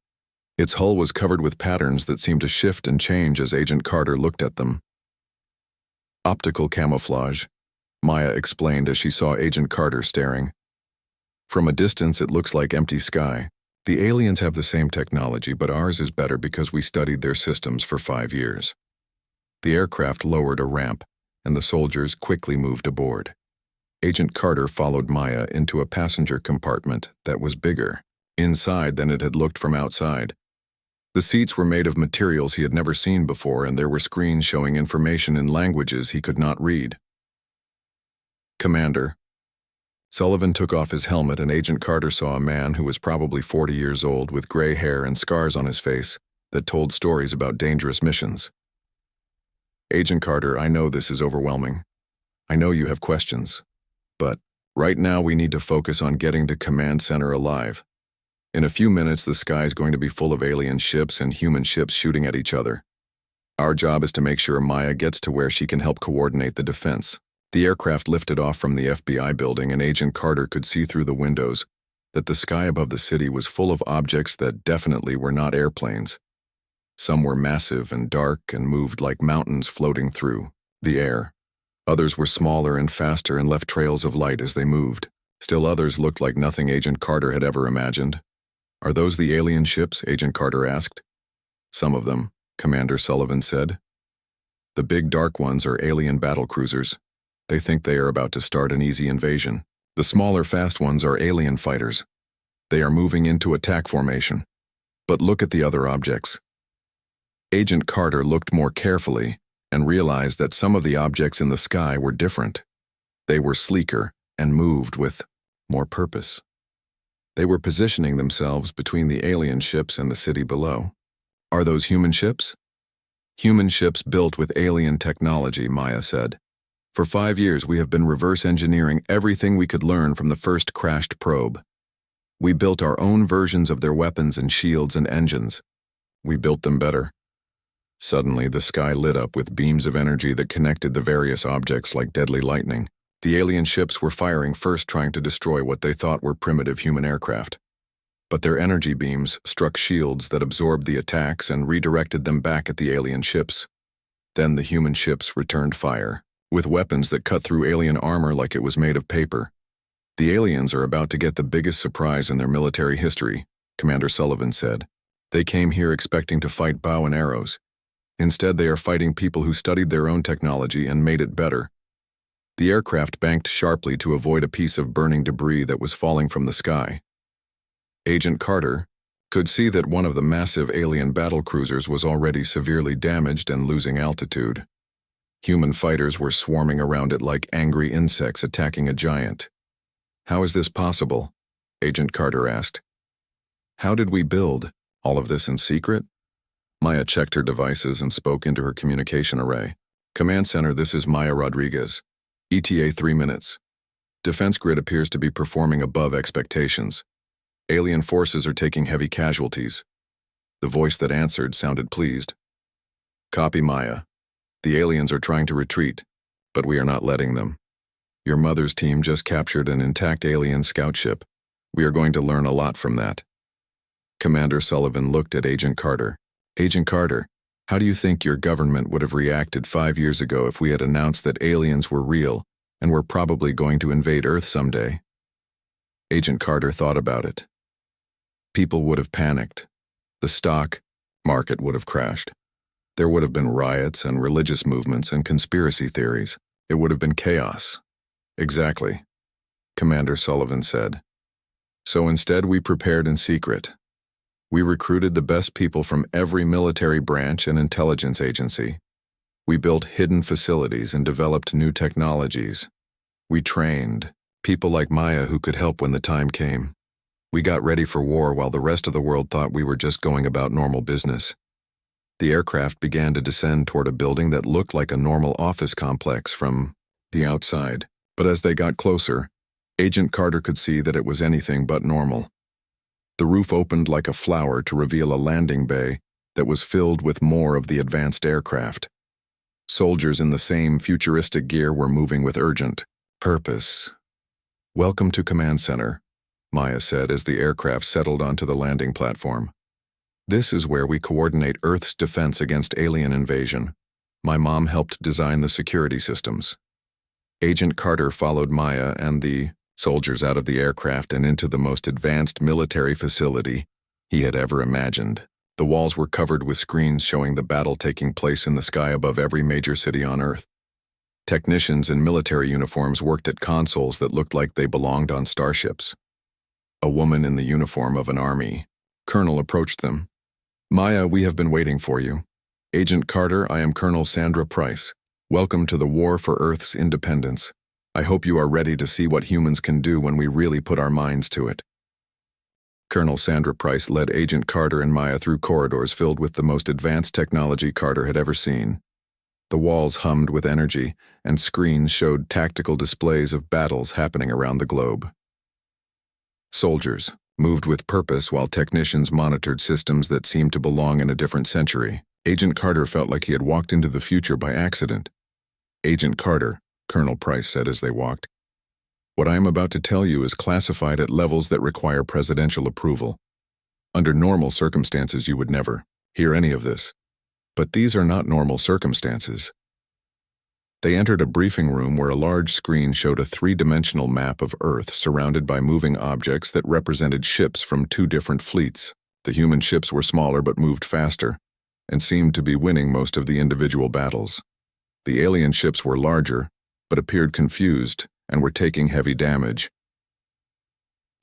Its hull was covered with patterns that seemed to shift and change as Agent Carter looked at them. Optical camouflage, Maya explained as she saw Agent Carter staring. From a distance, it looks like empty sky. The aliens have the same technology, but ours is better because we studied their systems for 5 years. The aircraft lowered a ramp, and the soldiers quickly moved aboard. Agent Carter followed Maya into a passenger compartment that was bigger inside than it had looked from outside. The seats were made of materials he had never seen before, and there were screens showing information in languages he could not read. Commander. Sullivan took off his helmet, and Agent Carter saw a man who was probably 40 years old with gray hair and scars on his face that told stories about dangerous missions. Agent Carter, I know this is overwhelming. I know you have questions. But right now we need to focus on getting to Command Center alive. In a few minutes, the sky is going to be full of alien ships and human ships shooting at each other. Our job is to make sure Maya gets to where she can help coordinate the defense. The aircraft lifted off from the FBI building, and Agent Carter could see through the windows that the sky above the city was full of objects that definitely were not airplanes. Some were massive and dark and moved like mountains floating through the air. Others were smaller and faster and left trails of light as they moved. Still others looked like nothing Agent Carter had ever imagined. "Are those the alien ships?" Agent Carter asked. "Some of them," Commander Sullivan said. "The big dark ones are alien battle cruisers. They think they are about to start an easy invasion. The smaller fast ones are alien fighters. They are moving into attack formation. But look at the other objects." Agent Carter looked more carefully and realized that some of the objects in the sky were different. They were sleeker and moved with more purpose. They were positioning themselves between the alien ships and the city below. "Are those human ships?" "Human ships built with alien technology," Maya said. "For 5 years we have been reverse engineering everything we could learn from the first crashed probe. We built our own versions of their weapons and shields and engines. We built them better." Suddenly, the sky lit up with beams of energy that connected the various objects like deadly lightning. The alien ships were firing first, trying to destroy what they thought were primitive human aircraft. But their energy beams struck shields that absorbed the attacks and redirected them back at the alien ships. Then the human ships returned fire, with weapons that cut through alien armor like it was made of paper. "The aliens are about to get the biggest surprise in their military history," Commander Sullivan said. "They came here expecting to fight bow and arrows. Instead, they are fighting people who studied their own technology and made it better." The aircraft banked sharply to avoid a piece of burning debris that was falling from the sky. Agent Carter could see that one of the massive alien battle cruisers was already severely damaged and losing altitude. Human fighters were swarming around it like angry insects attacking a giant. "How is this possible?" Agent Carter asked. "How did we build all of this in secret?" Maya checked her devices and spoke into her communication array. "Command Center, this is Maya Rodriguez. ETA 3 minutes. Defense grid appears to be performing above expectations. Alien forces are taking heavy casualties." The voice that answered sounded pleased. "Copy, Maya. The aliens are trying to retreat, but we are not letting them. Your mother's team just captured an intact alien scout ship. We are going to learn a lot from that." Commander Sullivan looked at Agent Carter. "Agent Carter, how do you think your government would have reacted 5 years ago if we had announced that aliens were real and were probably going to invade Earth someday?" Agent Carter thought about it. People would have panicked. The stock market would have crashed. There would have been riots and religious movements and conspiracy theories. It would have been chaos. "Exactly," Commander Sullivan said. "So instead we prepared in secret. We recruited the best people from every military branch and intelligence agency. We built hidden facilities and developed new technologies. We trained people like Maya who could help when the time came. We got ready for war while the rest of the world thought we were just going about normal business." The aircraft began to descend toward a building that looked like a normal office complex from the outside. But as they got closer, Agent Carter could see that it was anything but normal. The roof opened like a flower to reveal a landing bay that was filled with more of the advanced aircraft. Soldiers in the same futuristic gear were moving with urgent purpose. "Welcome to Command Center," Maya said as the aircraft settled onto the landing platform. "This is where we coordinate Earth's defense against alien invasion. My mom helped design the security systems." Agent Carter followed Maya and the soldiers out of the aircraft and into the most advanced military facility he had ever imagined. The walls were covered with screens showing the battle taking place in the sky above every major city on Earth. Technicians in military uniforms worked at consoles that looked like they belonged on starships. A woman in the uniform of an army colonel approached them. "Maya, we have been waiting for you. Agent Carter, I am Colonel Sandra Price. Welcome to the War for Earth's Independence. I hope you are ready to see what humans can do when we really put our minds to it." Colonel Sandra Price led Agent Carter and Maya through corridors filled with the most advanced technology Carter had ever seen. The walls hummed with energy, and screens showed tactical displays of battles happening around the globe. Soldiers moved with purpose while technicians monitored systems that seemed to belong in a different century. Agent Carter felt like he had walked into the future by accident. "Agent Carter, Colonel Price said as they walked. What I am about to tell you is classified at levels that require presidential approval. Under normal circumstances, you would never hear any of this. But these are not normal circumstances. They entered a briefing room where a large screen showed a three-dimensional map of Earth surrounded by moving objects that represented ships from two different fleets. The human ships were smaller but moved faster, and seemed to be winning most of the individual battles. The alien ships were larger, but appeared confused and were taking heavy damage.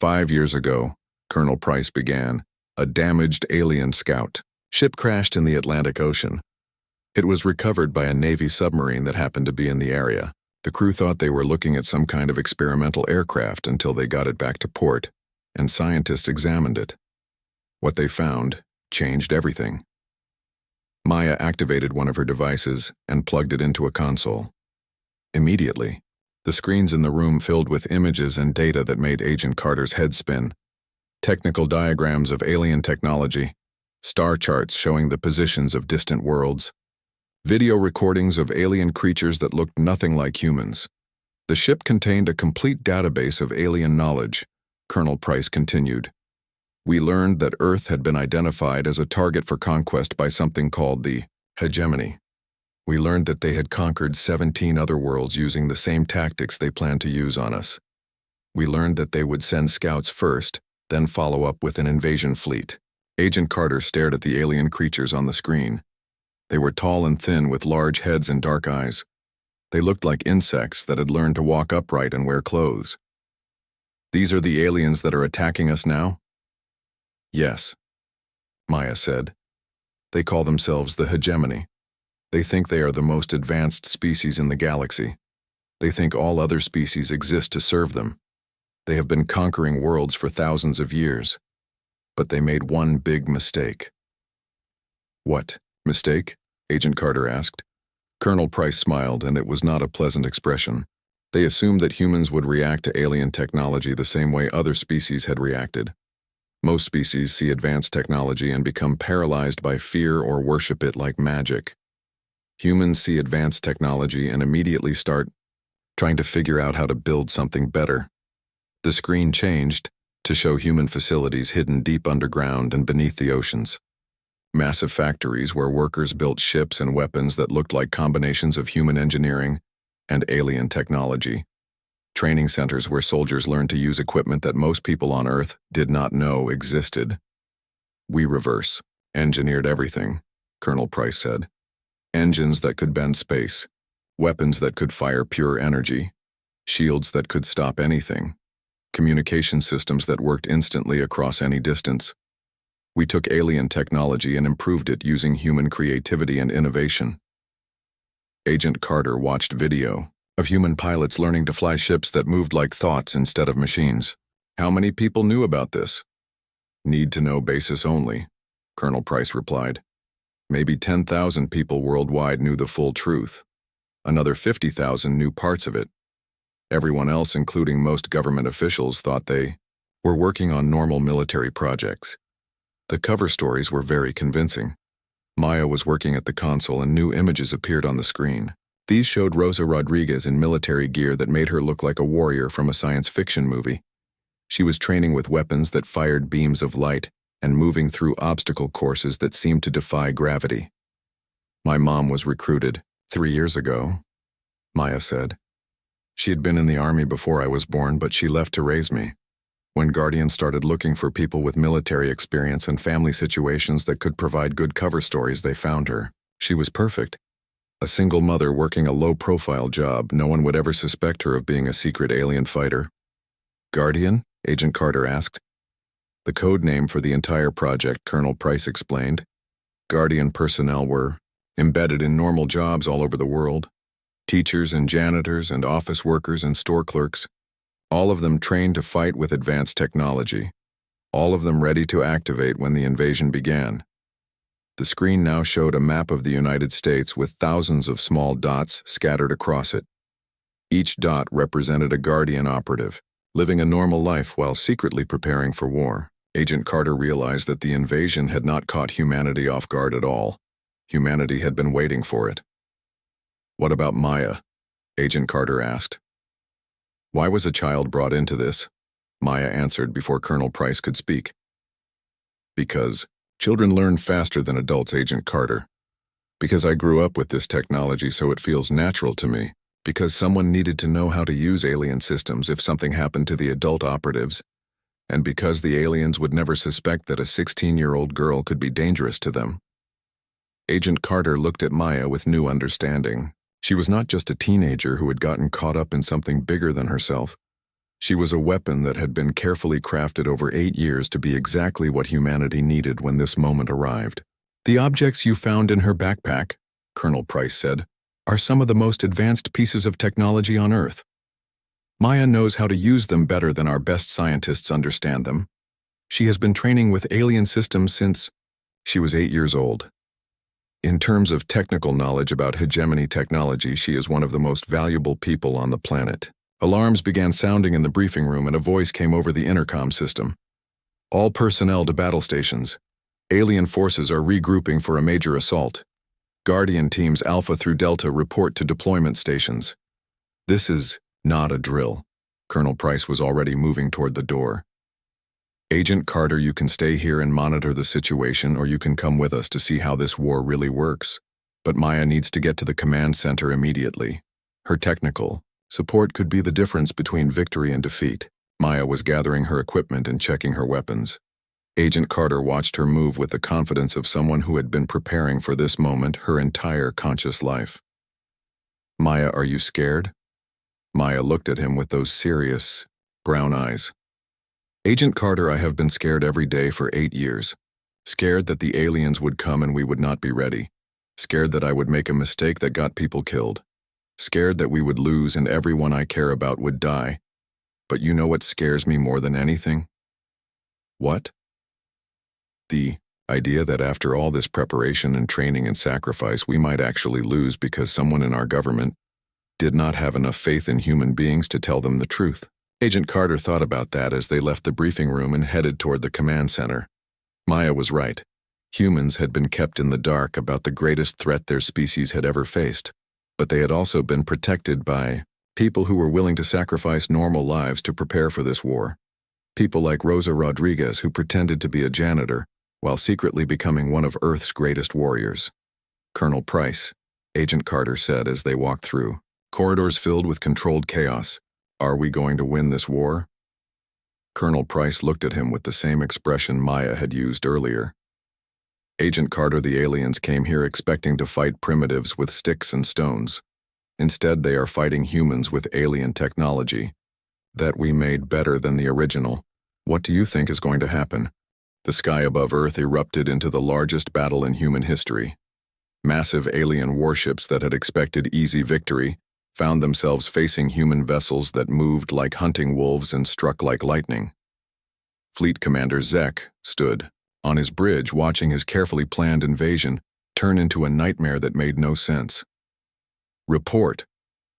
5 years ago, Colonel Price began, a damaged alien scout ship crashed in the Atlantic Ocean. It was recovered by a Navy submarine that happened to be in the area. The crew thought they were looking at some kind of experimental aircraft until they got it back to port, and scientists examined it. What they found changed everything. Maya activated one of her devices and plugged it into a console. Immediately, the screens in the room filled with images and data that made Agent Carter's head spin. Technical diagrams of alien technology, star charts showing the positions of distant worlds, video recordings of alien creatures that looked nothing like humans. The ship contained a complete database of alien knowledge, Colonel Price continued. We learned that Earth had been identified as a target for conquest by something called the hegemony. We learned that they had conquered 17 other worlds using the same tactics they planned to use on us. We learned that they would send scouts first, then follow up with an invasion fleet. Agent Carter stared at the alien creatures on the screen. They were tall and thin with large heads and dark eyes. They looked like insects that had learned to walk upright and wear clothes. These are the aliens that are attacking us now? Yes, Maya said. They call themselves the hegemony. They think they are the most advanced species in the galaxy. They think all other species exist to serve them. They have been conquering worlds for thousands of years. But they made one big mistake. What mistake? Agent Carter asked. Colonel Price smiled, and it was not a pleasant expression. They assumed that humans would react to alien technology the same way other species had reacted. Most species see advanced technology and become paralyzed by fear or worship it like magic. Humans see advanced technology and immediately start trying to figure out how to build something better. The screen changed to show human facilities hidden deep underground and beneath the oceans. Massive factories where workers built ships and weapons that looked like combinations of human engineering and alien technology. Training centers where soldiers learned to use equipment that most people on Earth did not know existed. We reverse engineered everything, Colonel Price said. Engines that could bend space, weapons that could fire pure energy, shields that could stop anything, communication systems that worked instantly across any distance. We took alien technology and improved it using human creativity and innovation. Agent Carter watched video of human pilots learning to fly ships that moved like thoughts instead of machines. How many people knew about this? Need-to-know basis only, Colonel Price replied. Maybe 10,000 people worldwide knew the full truth. Another 50,000 knew parts of it. Everyone else, including most government officials, thought they were working on normal military projects. The cover stories were very convincing. Maya was working at the console and new images appeared on the screen. These showed Rosa Rodriguez in military gear that made her look like a warrior from a science fiction movie. She was training with weapons that fired beams of light and moving through obstacle courses that seemed to defy gravity. My mom was recruited 3 years ago, Maya said. She had been in the army before I was born, but she left to raise me. When Guardian started looking for people with military experience and family situations that could provide good cover stories, they found her. She was perfect. A single mother working a low-profile job. No one would ever suspect her of being a secret alien fighter. Guardian? Agent Carter asked. The code name for the entire project, Colonel Price explained. Guardian personnel were embedded in normal jobs all over the world. Teachers and janitors and office workers and store clerks. All of them trained to fight with advanced technology. All of them ready to activate when the invasion began. The screen now showed a map of the United States with thousands of small dots scattered across it. Each dot represented a Guardian operative, living a normal life while secretly preparing for war. Agent Carter realized that the invasion had not caught humanity off guard at all. Humanity had been waiting for it. What about Maya? Agent Carter asked. Why was a child brought into this? Maya answered before Colonel Price could speak. Because children learn faster than adults, Agent Carter. Because I grew up with this technology, so it feels natural to me. Because someone needed to know how to use alien systems if something happened to the adult operatives. And because the aliens would never suspect that a 16-year-old girl could be dangerous to them. Agent Carter looked at Maya with new understanding. She was not just a teenager who had gotten caught up in something bigger than herself. She was a weapon that had been carefully crafted over 8 years to be exactly what humanity needed when this moment arrived. The objects you found in her backpack, Colonel Price said, are some of the most advanced pieces of technology on Earth. Maya knows how to use them better than our best scientists understand them. She has been training with alien systems since she was 8 years old. In terms of technical knowledge about hegemony technology, she is one of the most valuable people on the planet. Alarms began sounding in the briefing room and a voice came over the intercom system. All personnel to battle stations. Alien forces are regrouping for a major assault. Guardian teams Alpha through Delta report to deployment stations. This is not a drill. Colonel Price was already moving toward the door. Agent Carter, you can stay here and monitor the situation, or you can come with us to see how this war really works. But Maya needs to get to the command center immediately. Her technical support could be the difference between victory and defeat. Maya was gathering her equipment and checking her weapons. Agent Carter watched her move with the confidence of someone who had been preparing for this moment her entire conscious life. Maya, are you scared? Maya looked at him with those serious, brown eyes. Agent Carter, I have been scared every day for 8 years. Scared that the aliens would come and we would not be ready. Scared that I would make a mistake that got people killed. Scared that we would lose and everyone I care about would die. But you know what scares me more than anything? What? The idea that after all this preparation and training and sacrifice, we might actually lose because someone in our government did not have enough faith in human beings to tell them the truth. Agent Carter thought about that as they left the briefing room and headed toward the command center. Maya was right. Humans had been kept in the dark about the greatest threat their species had ever faced, but they had also been protected by people who were willing to sacrifice normal lives to prepare for this war. People like Rosa Rodriguez, who pretended to be a janitor while secretly becoming one of Earth's greatest warriors. Colonel Price, Agent Carter said as they walked through. Corridors filled with controlled chaos. Are we going to win this war? Colonel Price looked at him with the same expression Maya had used earlier. Agent Carter, the aliens came here expecting to fight primitives with sticks and stones. Instead, they are fighting humans with alien technology that we made better than the original. What do you think is going to happen? The sky above Earth erupted into the largest battle in human history. Massive alien warships that had expected easy victory found themselves facing human vessels that moved like hunting wolves and struck like lightning. Fleet Commander Zek stood on his bridge watching his carefully planned invasion turn into a nightmare that made no sense. Report,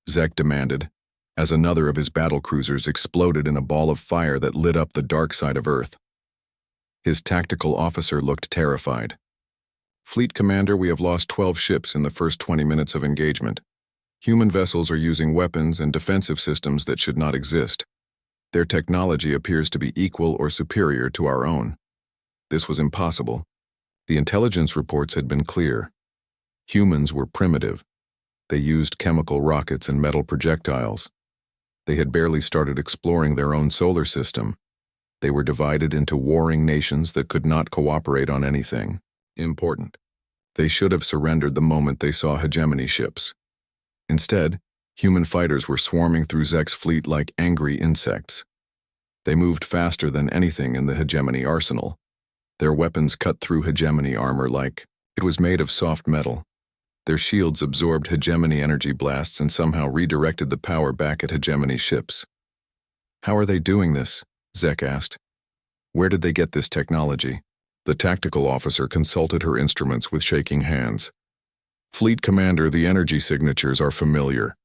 Zek demanded, as another of his battle cruisers exploded in a ball of fire that lit up the dark side of Earth. His tactical officer looked terrified. Fleet Commander, we have lost 12 ships in the first 20 minutes of engagement. Human vessels are using weapons and defensive systems that should not exist. Their technology appears to be equal or superior to our own. This was impossible. The intelligence reports had been clear. Humans were primitive. They used chemical rockets and metal projectiles. They had barely started exploring their own solar system. They were divided into warring nations that could not cooperate on anything important. They should have surrendered the moment they saw hegemony ships. Instead, human fighters were swarming through Zek's fleet like angry insects. They moved faster than anything in the hegemony arsenal. Their weapons cut through hegemony armor like it was made of soft metal. Their shields absorbed hegemony energy blasts and somehow redirected the power back at hegemony ships. How are they doing this? Zek asked. Where did they get this technology? The tactical officer consulted her instruments with shaking hands. Fleet Commander, the energy signatures are familiar.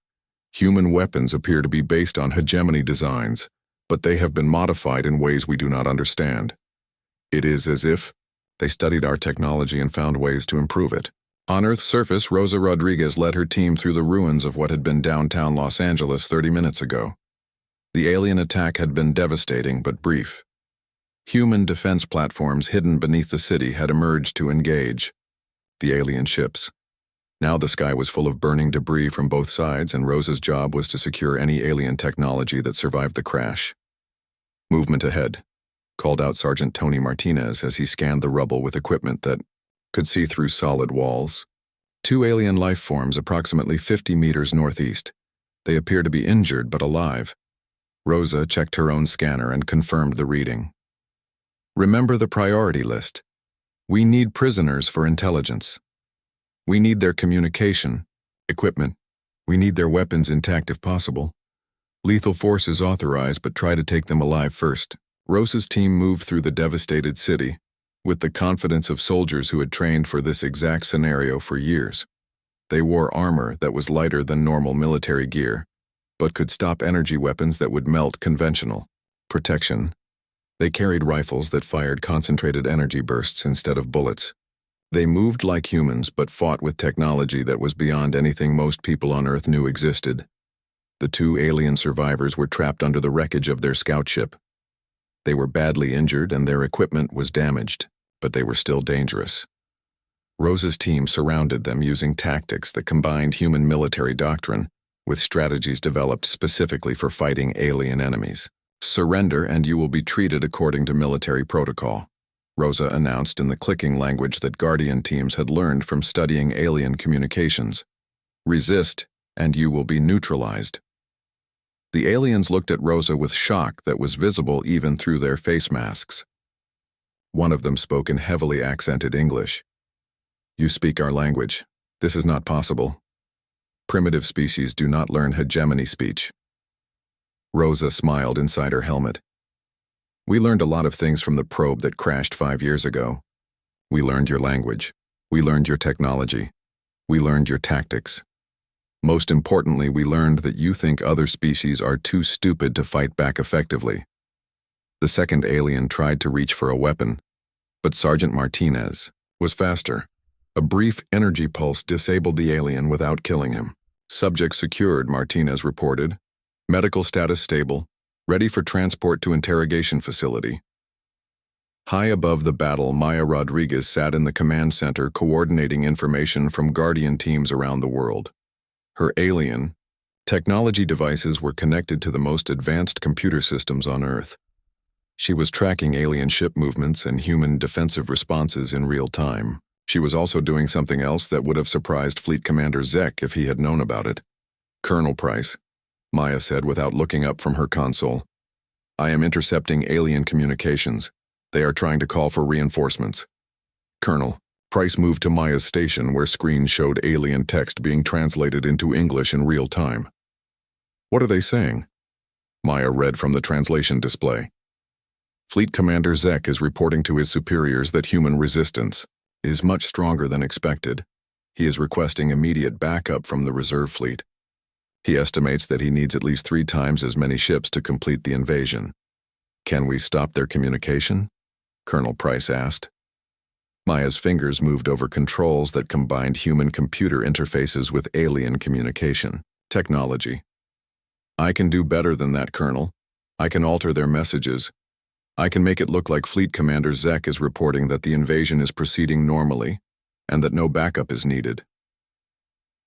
Human weapons appear to be based on hegemony designs, but they have been modified in ways we do not understand. It is as if they studied our technology and found ways to improve it. On Earth's surface, Rosa Rodriguez led her team through the ruins of what had been downtown Los Angeles 30 minutes ago. The alien attack had been devastating but brief. Human defense platforms hidden beneath the city had emerged to engage the alien ships. Now the sky was full of burning debris from both sides, and Rosa's job was to secure any alien technology that survived the crash. "Movement ahead," called out Sergeant Tony Martinez as he scanned the rubble with equipment that could see through solid walls. Two alien life forms approximately 50 meters northeast. They appear to be injured but alive. Rosa checked her own scanner and confirmed the reading. "Remember the priority list. We need prisoners for intelligence. We need their communication, equipment. We need their weapons intact if possible. Lethal force is authorized, but try to take them alive first." Rosa's team moved through the devastated city with the confidence of soldiers who had trained for this exact scenario for years. They wore armor that was lighter than normal military gear, but could stop energy weapons that would melt conventional protection. They carried rifles that fired concentrated energy bursts instead of bullets. They moved like humans but fought with technology that was beyond anything most people on Earth knew existed. The two alien survivors were trapped under the wreckage of their scout ship. They were badly injured and their equipment was damaged, but they were still dangerous. Rosa's team surrounded them using tactics that combined human military doctrine with strategies developed specifically for fighting alien enemies. "Surrender and you will be treated according to military protocol," Rosa announced in the clicking language that Guardian teams had learned from studying alien communications. "Resist, and you will be neutralized." The aliens looked at Rosa with shock that was visible even through their face masks. One of them spoke in heavily accented English. "You speak our language. This is not possible. Primitive species do not learn hegemony speech." Rosa smiled inside her helmet. "We learned a lot of things from the probe that crashed 5 years ago. We learned your language. We learned your technology. We learned your tactics. Most importantly, we learned that you think other species are too stupid to fight back effectively." The second alien tried to reach for a weapon, but Sergeant Martinez was faster. A brief energy pulse disabled the alien without killing him. "Subject secured," Martinez reported. "Medical status stable. Ready for transport to interrogation facility." High above the battle, Maya Rodriguez sat in the command center coordinating information from Guardian teams around the world. Her alien technology devices were connected to the most advanced computer systems on Earth. She was tracking alien ship movements and human defensive responses in real time. She was also doing something else that would have surprised Fleet Commander Zek if he had known about it. "Colonel Price," Maya said without looking up from her console, "I am intercepting alien communications. They are trying to call for reinforcements." "Colonel." Price moved to Maya's station where screens showed alien text being translated into English in real time. "What are they saying?" Maya read from the translation display. "Fleet Commander Zek is reporting to his superiors that human resistance is much stronger than expected. He is requesting immediate backup from the reserve fleet. He estimates that he needs at least 3 times as many ships to complete the invasion." "Can we stop their communication?" Colonel Price asked. Maya's fingers moved over controls that combined human-computer interfaces with alien communication technology. "I can do better than that, Colonel. I can alter their messages. I can make it look like Fleet Commander Zek is reporting that the invasion is proceeding normally and that no backup is needed."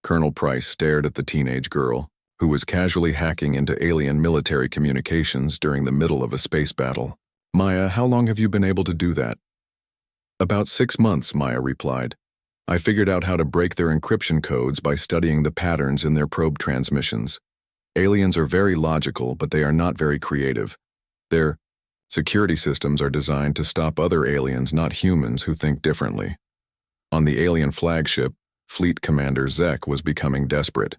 Colonel Price stared at the teenage girl, who was casually hacking into alien military communications during the middle of a space battle. "Maya, how long have you been able to do that?" "About 6 months," Maya replied. "I figured out how to break their encryption codes by studying the patterns in their probe transmissions. Aliens are very logical, but they are not very creative. Their security systems are designed to stop other aliens, not humans, who think differently." On the alien flagship, Fleet Commander Zek was becoming desperate.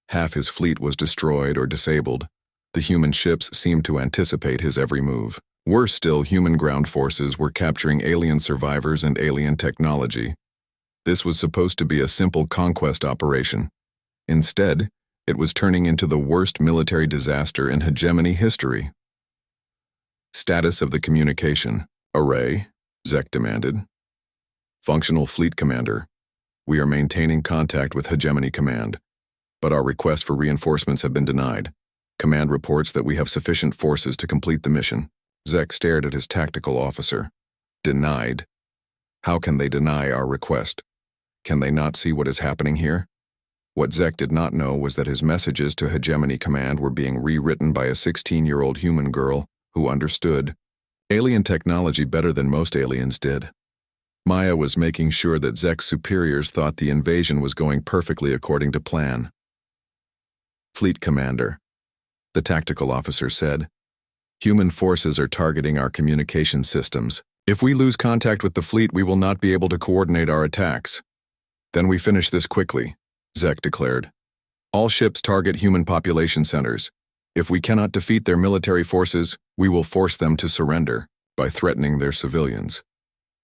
Half his fleet was destroyed or disabled. The human ships seemed to anticipate his every move. Worse still, human ground forces were capturing alien survivors and alien technology. This was supposed to be a simple conquest operation. Instead, it was turning into the worst military disaster in hegemony history. "Status of the communication. Array," Zek demanded. "Functional Fleet Commander. We are maintaining contact with Hegemony Command, but our requests for reinforcements have been denied. Command reports that we have sufficient forces to complete the mission. Zek stared at his tactical officer. Denied? How can they deny our request? Can they not see what is happening here? What Zek did not know was that his messages to Hegemony Command were being rewritten by a 16-year-old human girl who understood alien technology better than most aliens did. Maya was making sure that Zek's superiors thought the invasion was going perfectly according to plan. Fleet Commander, the tactical officer said, human forces are targeting our communication systems. If we lose contact with the fleet, we will not be able to coordinate our attacks. Then we finish this quickly, Zek declared. All ships target human population centers. If we cannot defeat their military forces, we will force them to surrender by threatening their civilians.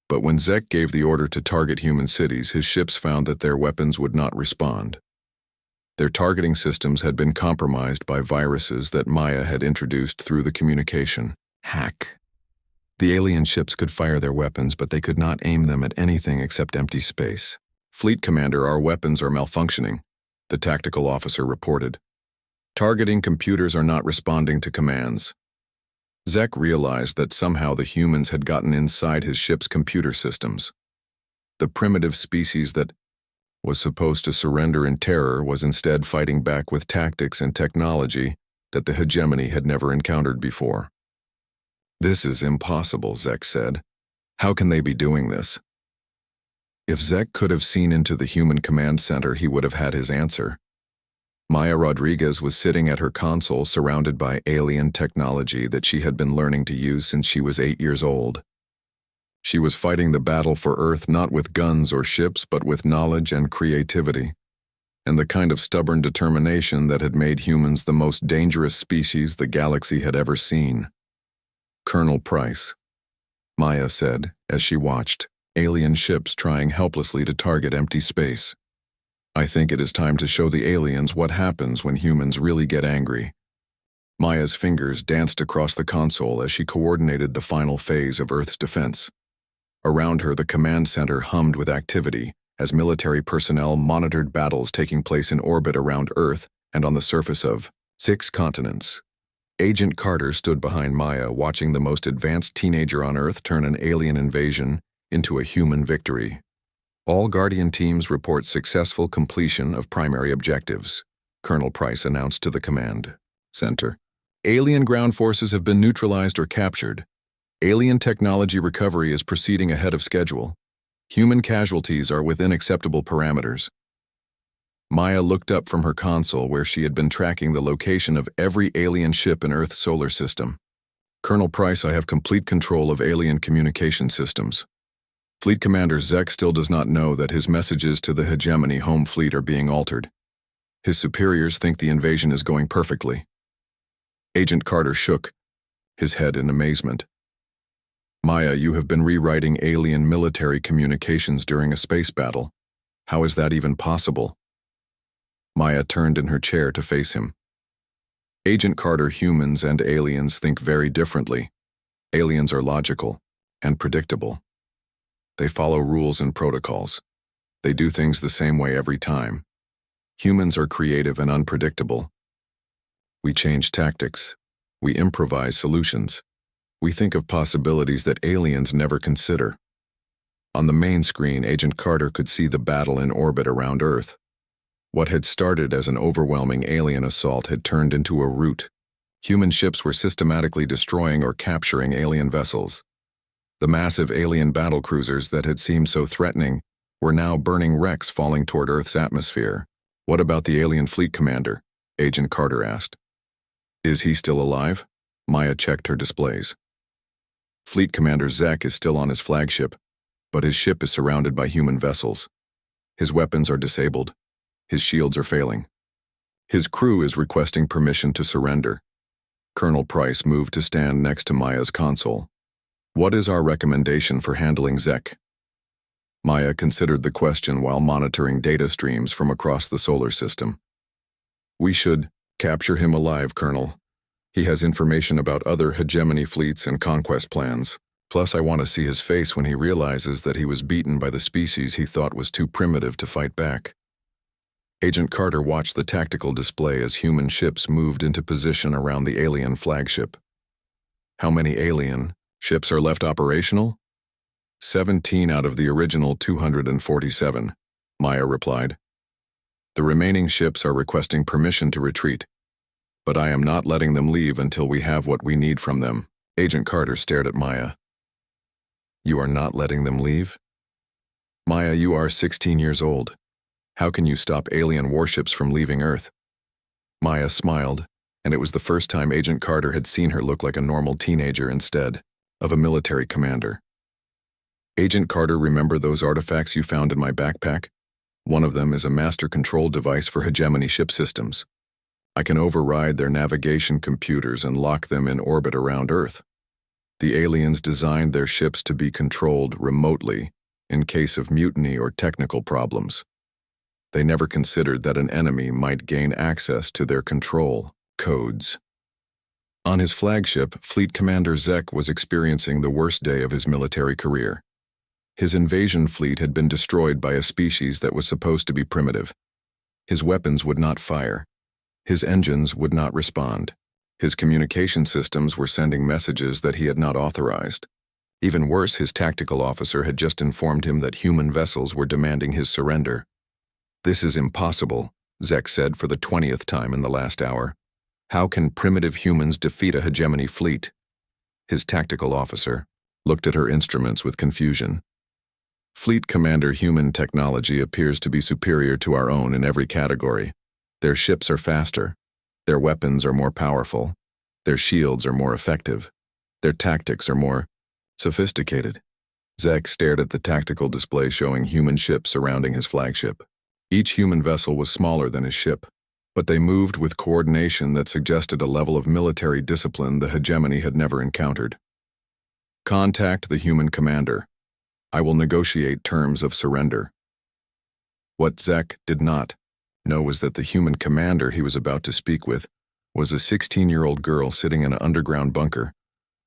But when Zek gave the order to target human cities, his ships found that their weapons would not respond. Their targeting systems had been compromised by viruses that Maya had introduced through the communication hack. The alien ships could fire their weapons, but they could not aim them at anything except empty space. Fleet Commander, our weapons are malfunctioning, the tactical officer reported. Targeting computers are not responding to commands. Zek realized that somehow the humans had gotten inside his ship's computer systems. The primitive species that was supposed to surrender in terror was instead fighting back with tactics and technology that the hegemony had never encountered before. This is impossible, Zek said. How can they be doing this? If Zek could have seen into the human command center, he would have had his answer. Maya Rodriguez was sitting at her console surrounded by alien technology that she had been learning to use since she was 8 years old. She was fighting the battle for Earth not with guns or ships, but with knowledge and creativity, and the kind of stubborn determination that had made humans the most dangerous species the galaxy had ever seen. Colonel Price, Maya said as she watched alien ships trying helplessly to target empty space. I think it is time to show the aliens what happens when humans really get angry. Maya's fingers danced across the console as she coordinated the final phase of Earth's defense. Around her, the command center hummed with activity as military personnel monitored battles taking place in orbit around Earth and on the surface of 6 continents. Agent Carter stood behind Maya, watching the most advanced teenager on Earth turn an alien invasion into a human victory. All Guardian teams report successful completion of primary objectives, Colonel Price announced to the command center. Alien ground forces have been neutralized or captured. Alien technology recovery is proceeding ahead of schedule. Human casualties are within acceptable parameters. Maya looked up from her console where she had been tracking the location of every alien ship in Earth's solar system. Colonel Price, I have complete control of alien communication systems. Fleet Commander Zek still does not know that his messages to the Hegemony home fleet are being altered. His superiors think the invasion is going perfectly. Agent Carter shook his head in amazement. Maya, you have been rewriting alien military communications during a space battle. How is that even possible? Maya turned in her chair to face him. Agent Carter, humans and aliens think very differently. Aliens are logical and predictable. They follow rules and protocols. They do things the same way every time. Humans are creative and unpredictable. We change tactics. We improvise solutions. We think of possibilities that aliens never consider. On the main screen, Agent Carter could see the battle in orbit around Earth. What had started as an overwhelming alien assault had turned into a rout. Human ships were systematically destroying or capturing alien vessels. The massive alien battlecruisers that had seemed so threatening were now burning wrecks falling toward Earth's atmosphere. What about the alien fleet commander? Agent Carter asked. Is he still alive? Maya checked her displays. Fleet Commander Zek is still on his flagship, but his ship is surrounded by human vessels. His weapons are disabled. His shields are failing. His crew is requesting permission to surrender. Colonel Price moved to stand next to Maya's console. What is our recommendation for handling Zek? Maya considered the question while monitoring data streams from across the solar system. We should capture him alive, Colonel. He has information about other hegemony fleets and conquest plans. Plus, I want to see his face when he realizes that he was beaten by the species he thought was too primitive to fight back. Agent Carter watched the tactical display as human ships moved into position around the alien flagship. How many alien ships are left operational? 17 out of the original 247, Maya replied. The remaining ships are requesting permission to retreat, but I am not letting them leave until we have what we need from them. Agent Carter stared at Maya. You are not letting them leave? Maya, you are 16 years old. How can you stop alien warships from leaving Earth? Maya smiled, and it was the first time Agent Carter had seen her look like a normal teenager instead of a military commander. Agent Carter, remember those artifacts you found in my backpack? One of them is a master control device for hegemony ship systems. I can override their navigation computers and lock them in orbit around Earth. The aliens designed their ships to be controlled remotely in case of mutiny or technical problems. They never considered that an enemy might gain access to their control codes. On his flagship, Fleet Commander Zek was experiencing the worst day of his military career. His invasion fleet had been destroyed by a species that was supposed to be primitive. His weapons would not fire. His engines would not respond. His communication systems were sending messages that he had not authorized. Even worse, his tactical officer had just informed him that human vessels were demanding his surrender. This is impossible, Zek said for the 20th time in the last hour. How can primitive humans defeat a hegemony fleet? His tactical officer looked at her instruments with confusion. Fleet Commander, human technology appears to be superior to our own in every category. Their ships are faster. Their weapons are more powerful. Their shields are more effective. Their tactics are more sophisticated. Zek stared at the tactical display showing human ships surrounding his flagship. Each human vessel was smaller than his ship, but they moved with coordination that suggested a level of military discipline the hegemony had never encountered. Contact the human commander. I will negotiate terms of surrender. What Zek did not know was that the human commander he was about to speak with was a 16-year-old girl sitting in an underground bunker,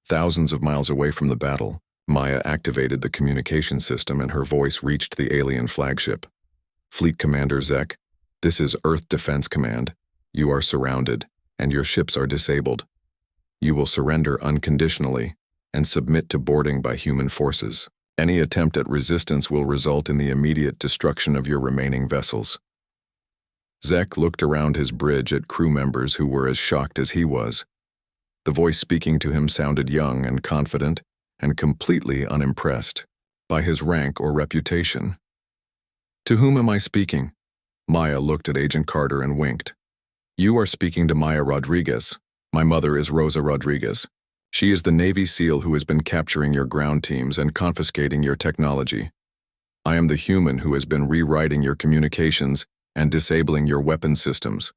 thousands of miles away from the battle. Maya activated the communication system and her voice reached the alien flagship. Fleet Commander Zek, this is Earth Defense Command. You are surrounded, and your ships are disabled. You will surrender unconditionally and submit to boarding by human forces. Any attempt at resistance will result in the immediate destruction of your remaining vessels. Zek looked around his bridge at crew members who were as shocked as he was. The voice speaking to him sounded young and confident and completely unimpressed by his rank or reputation. To whom am I speaking? Maya looked at Agent Carter and winked. You are speaking to Maya Rodriguez. My mother is Rosa Rodriguez. She is the Navy SEAL who has been capturing your ground teams and confiscating your technology. I am the human who has been rewriting your communications and disabling your weapon systems.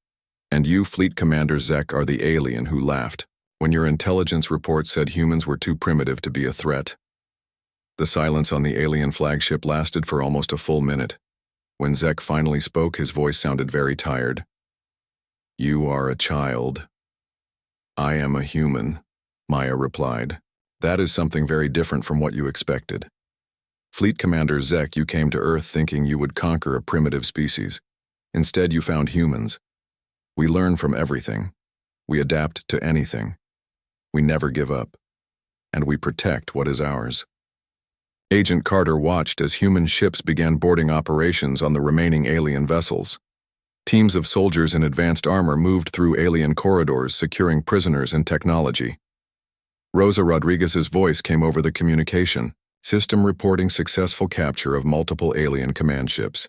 And you, Fleet Commander Zek, are the alien who laughed when your intelligence report said humans were too primitive to be a threat. The silence on the alien flagship lasted for almost a full minute. When Zek finally spoke, his voice sounded very tired. You are a child. I am a human, Maya replied. That is something very different from what you expected. Fleet Commander Zek, you came to Earth thinking you would conquer a primitive species. Instead, you found humans. We learn from everything. We adapt to anything. We never give up. And we protect what is ours. Agent Carter watched as human ships began boarding operations on the remaining alien vessels. Teams of soldiers in advanced armor moved through alien corridors, securing prisoners and technology. Rosa Rodriguez's voice came over the communication system reporting successful capture of multiple alien command ships.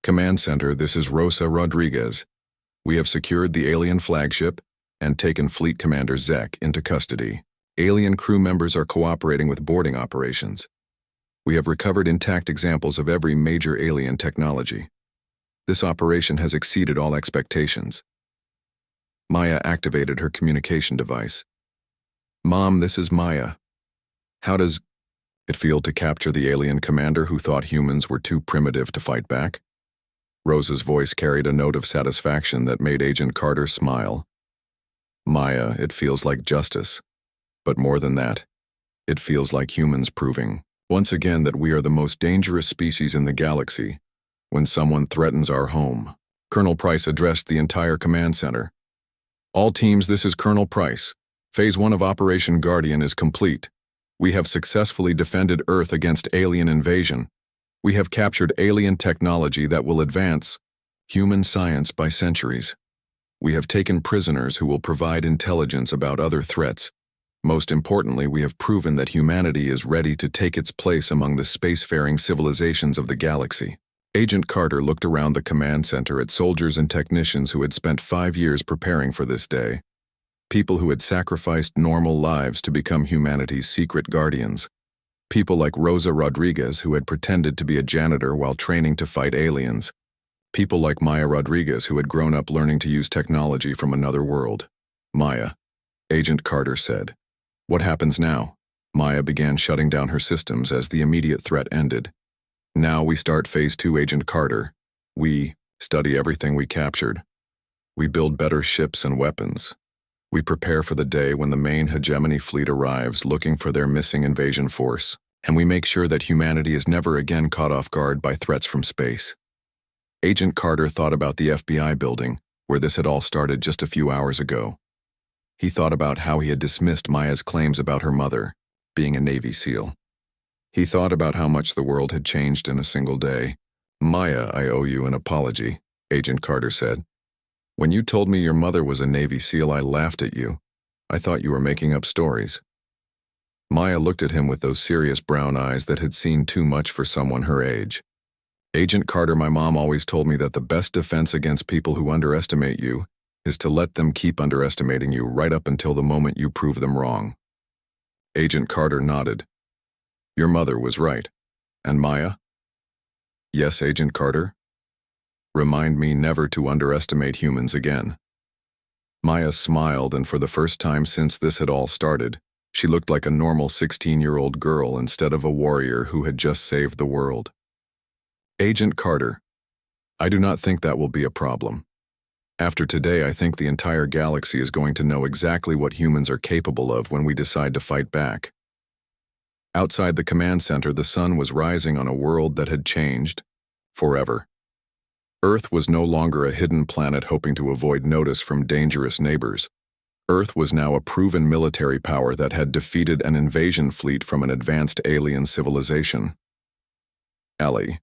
Command Center, this is Rosa Rodriguez. We have secured the alien flagship and taken Fleet Commander Zek into custody. Alien crew members are cooperating with boarding operations. We have recovered intact examples of every major alien technology. This operation has exceeded all expectations. Maya activated her communication device. Mom, this is Maya. How does it feel to capture the alien commander who thought humans were too primitive to fight back? Rosa's voice carried a note of satisfaction that made Agent Carter smile. Maya, it feels like justice. But more than that, It feels like humans proving, once again, that we are the most dangerous species in the galaxy when someone threatens our home. Colonel Price addressed the entire command center. All teams, this is Colonel Price. Phase 1 of Operation Guardian is complete. We have successfully defended Earth against alien invasion. We have captured alien technology that will advance human science by centuries. We have taken prisoners who will provide intelligence about other threats. Most importantly, we have proven that humanity is ready to take its place among the spacefaring civilizations of the galaxy. Agent Carter looked around the command center at soldiers and technicians who had spent 5 years preparing for this day. People who had sacrificed normal lives to become humanity's secret guardians. People like Rosa Rodriguez, who had pretended to be a janitor while training to fight aliens. People like Maya Rodriguez, who had grown up learning to use technology from another world. Maya, Agent Carter said. What happens now? Maya began shutting down her systems as the immediate threat ended. Now we start Phase 2, Agent Carter. We study everything we captured. We build better ships and weapons. We prepare for the day when the main hegemony fleet arrives looking for their missing invasion force, and we make sure that humanity is never again caught off guard by threats from space. Agent Carter thought about the FBI building, where this had all started just a few hours ago. He thought about how he had dismissed Maya's claims about her mother, being a Navy SEAL. He thought about how much the world had changed in a single day. Maya, I owe you an apology, Agent Carter said. When you told me your mother was a Navy SEAL, I laughed at you. I thought you were making up stories. Maya looked at him with those serious brown eyes that had seen too much for someone her age. Agent Carter, my mom always told me that the best defense against people who underestimate you is to let them keep underestimating you right up until the moment you prove them wrong. Agent Carter nodded. Your mother was right. And Maya? Yes, Agent Carter. Remind me never to underestimate humans again. Maya smiled, and for the first time since this had all started, she looked like a normal 16-year-old girl instead of a warrior who had just saved the world. Agent Carter, I do not think that will be a problem. After today, I think the entire galaxy is going to know exactly what humans are capable of when we decide to fight back. Outside the command center, the sun was rising on a world that had changed forever. Earth was no longer a hidden planet hoping to avoid notice from dangerous neighbors. Earth was now a proven military power that had defeated an invasion fleet from an advanced alien civilization. Ellie,